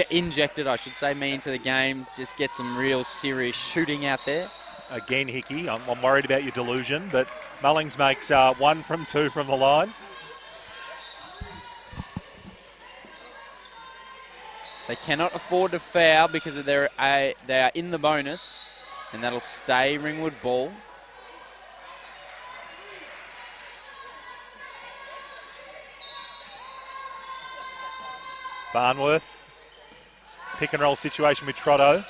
[SPEAKER 3] injected, I should say, me into the game. Just get some real serious shooting out there.
[SPEAKER 4] Again, Hickey, I'm worried about your delusion, but Mullings makes 1 from 2 from the line.
[SPEAKER 3] They cannot afford to foul because they are in the bonus, and that'll stay Ringwood ball.
[SPEAKER 4] Farnworth, pick and roll situation with Trotto.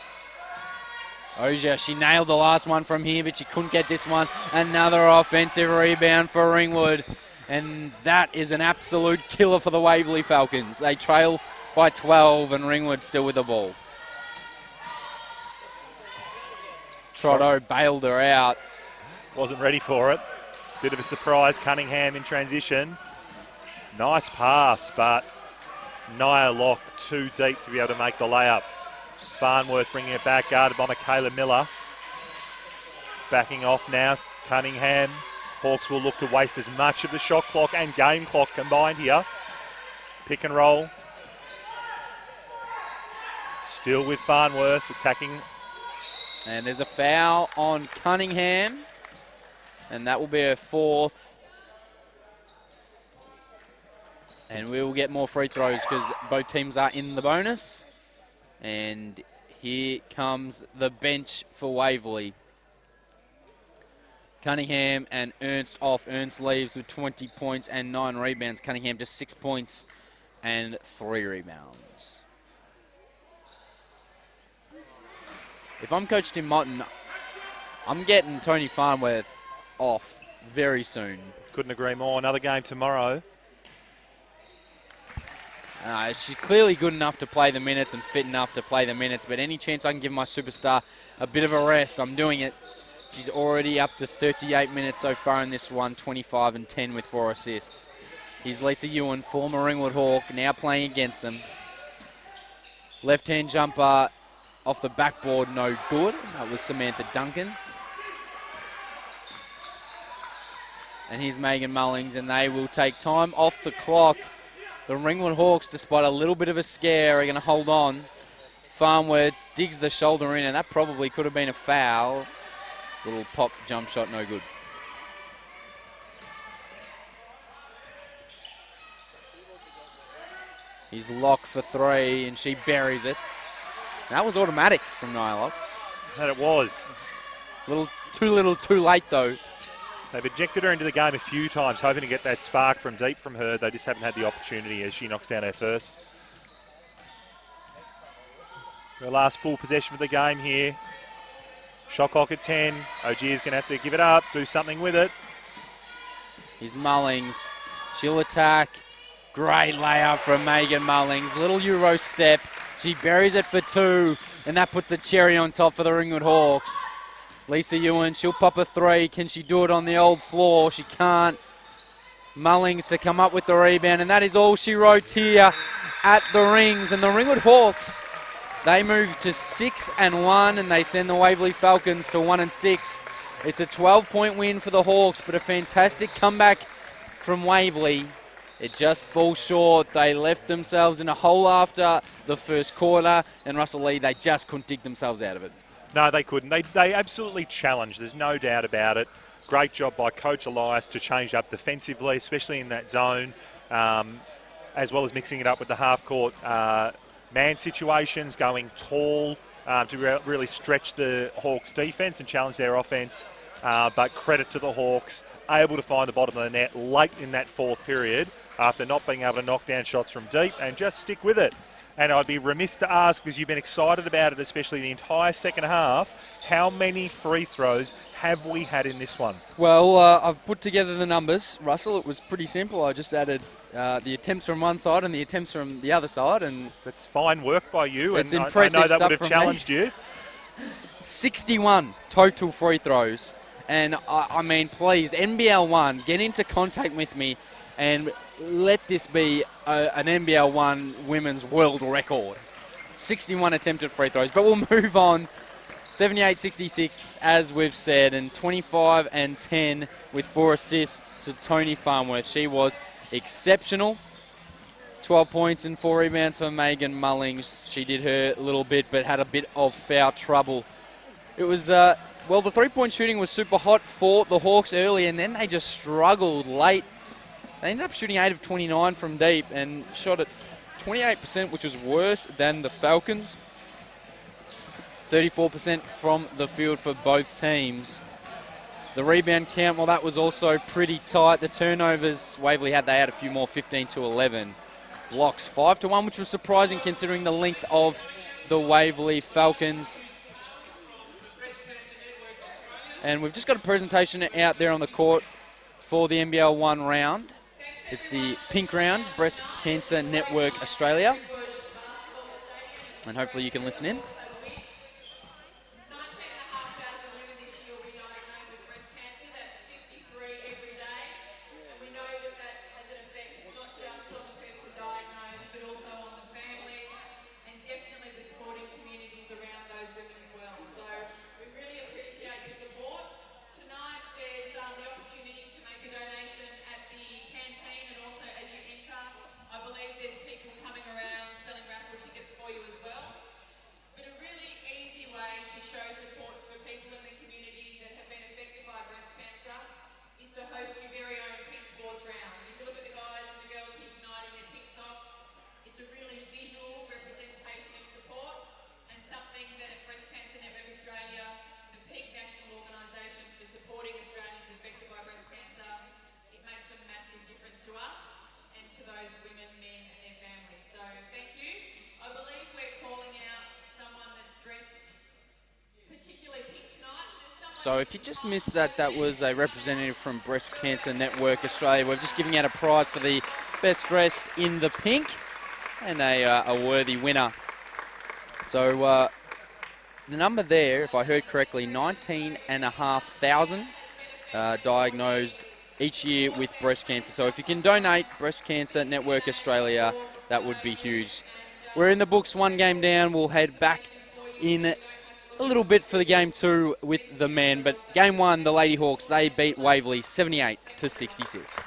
[SPEAKER 3] Ogier, she nailed the last one from here, but she couldn't get this one. Another offensive rebound for Ringwood. And that is an absolute killer for the Waverley Falcons. They trail by 12 and Ringwood still with the ball. Trotto bailed her out.
[SPEAKER 4] Wasn't ready for it. Bit of a surprise. Cunningham in transition. Nice pass, but Nia Locke too deep to be able to make the layup. Farnworth bringing it back, guarded by Michaela Miller. Backing off now, Cunningham. Hawks will look to waste as much of the shot clock and game clock combined here. Pick and roll. Still with Farnworth attacking.
[SPEAKER 3] And there's a foul on Cunningham. And that will be her fourth. And we will get more free throws because both teams are in the bonus. And here comes the bench for Waverley. Cunningham and Ernst off. Ernst leaves with 20 points and 9 rebounds. Cunningham just 6 points and 3 rebounds. If I'm Coach Tim Motton, I'm getting Tony Farnworth off very soon.
[SPEAKER 4] Couldn't agree more. Another game tomorrow.
[SPEAKER 3] She's clearly good enough to play the minutes and fit enough to play the minutes, but any chance I can give my superstar a bit of a rest, I'm doing it. She's already up to 38 minutes so far in this one, 25 and 10 with 4 assists. Here's Lisa Ewan, former Ringwood Hawk, now playing against them. Left-hand jumper off the backboard, no good. That was Samantha Duncan. And here's Megan Mullings, and they will take time off the clock. The Ringwood Hawks, despite a little bit of a scare, are going to hold on. Farnworth digs the shoulder in, and that probably could have been a foul. Little pop jump shot, no good. He's locked for 3, and she buries it. That was automatic from Nylock.
[SPEAKER 4] That it was.
[SPEAKER 3] Little too late, though.
[SPEAKER 4] They've ejected her into the game a few times, hoping to get that spark from deep from her. They just haven't had the opportunity as she knocks down her first. Her last full possession of the game here. Shot clock at 10. Ogier's going to have to give it up, do something with it.
[SPEAKER 3] Here's Mullings. She'll attack. Great layup from Megan Mullings. Little Euro step. She buries it for 2, and that puts the cherry on top for the Ringwood Hawks. Lisa Ewan, she'll pop a 3. Can she do it on the old floor? She can't. Mullings to come up with the rebound, and that is all she wrote here at the Rings. And the Ringwood Hawks, they move to 6-1, and they send the Waverley Falcons to 1-6. It's a 12-point win for the Hawks, but a fantastic comeback from Waverley. It just falls short. They left themselves in a hole after the first quarter, and Russell Lee, they just couldn't dig themselves out of it.
[SPEAKER 4] No, they couldn't. They absolutely challenged. There's no doubt about it. Great job by Coach Elias to change up defensively, especially in that zone, as well as mixing it up with the half-court man situations, going tall to really stretch the Hawks' defence and challenge their offence. But credit to the Hawks, able to find the bottom of the net late in that fourth period after not being able to knock down shots from deep and just stick with it. And I'd be remiss to ask, because you've been excited about it, especially the entire second half, how many free throws have we had in this one?
[SPEAKER 3] Well, I've put together the numbers. Russell, it was pretty simple. I just added the attempts from one side and the attempts from the other side. And
[SPEAKER 4] that's fine work by you.
[SPEAKER 3] It's
[SPEAKER 4] and
[SPEAKER 3] impressive
[SPEAKER 4] I know that
[SPEAKER 3] stuff
[SPEAKER 4] would have challenged you.
[SPEAKER 3] 61 total free throws. And I mean, please, NBL1, get into contact with me and let this be an NBL1 women's world record. 61 attempted free throws. But we'll move on. 78-66, as we've said, and 25 and 10 with 4 assists to Tony Farnworth. She was exceptional. 12 points and 4 rebounds for Megan Mullings. She did her little bit, but had a bit of foul trouble. It was, well, the three-point shooting was super hot for the Hawks early, and then they just struggled late. They ended up shooting 8 of 29 from deep and shot at 28%, which was worse than the Falcons. 34% from the field for both teams. The rebound count, well, that was also pretty tight. The turnovers Waverley had, they had a few more, 15-11. Blocks 5-1, which was surprising considering the length of the Waverley Falcons. And we've just got a presentation out there on the court for the NBL1 round. It's the pink round, Breast Cancer Network Australia. And hopefully you can listen in. So if you just missed that, that was a representative from Breast Cancer Network Australia. We're just giving out a prize for the best dressed in the pink and a worthy winner. So the number there, if I heard correctly, 19,500 diagnosed each year with breast cancer. So if you can donate Breast Cancer Network Australia, that would be huge. We're in the books, one game down. We'll head back in a little bit for the game 2 with the men. But game 1, the Lady Hawks, they beat Waverley 78-66.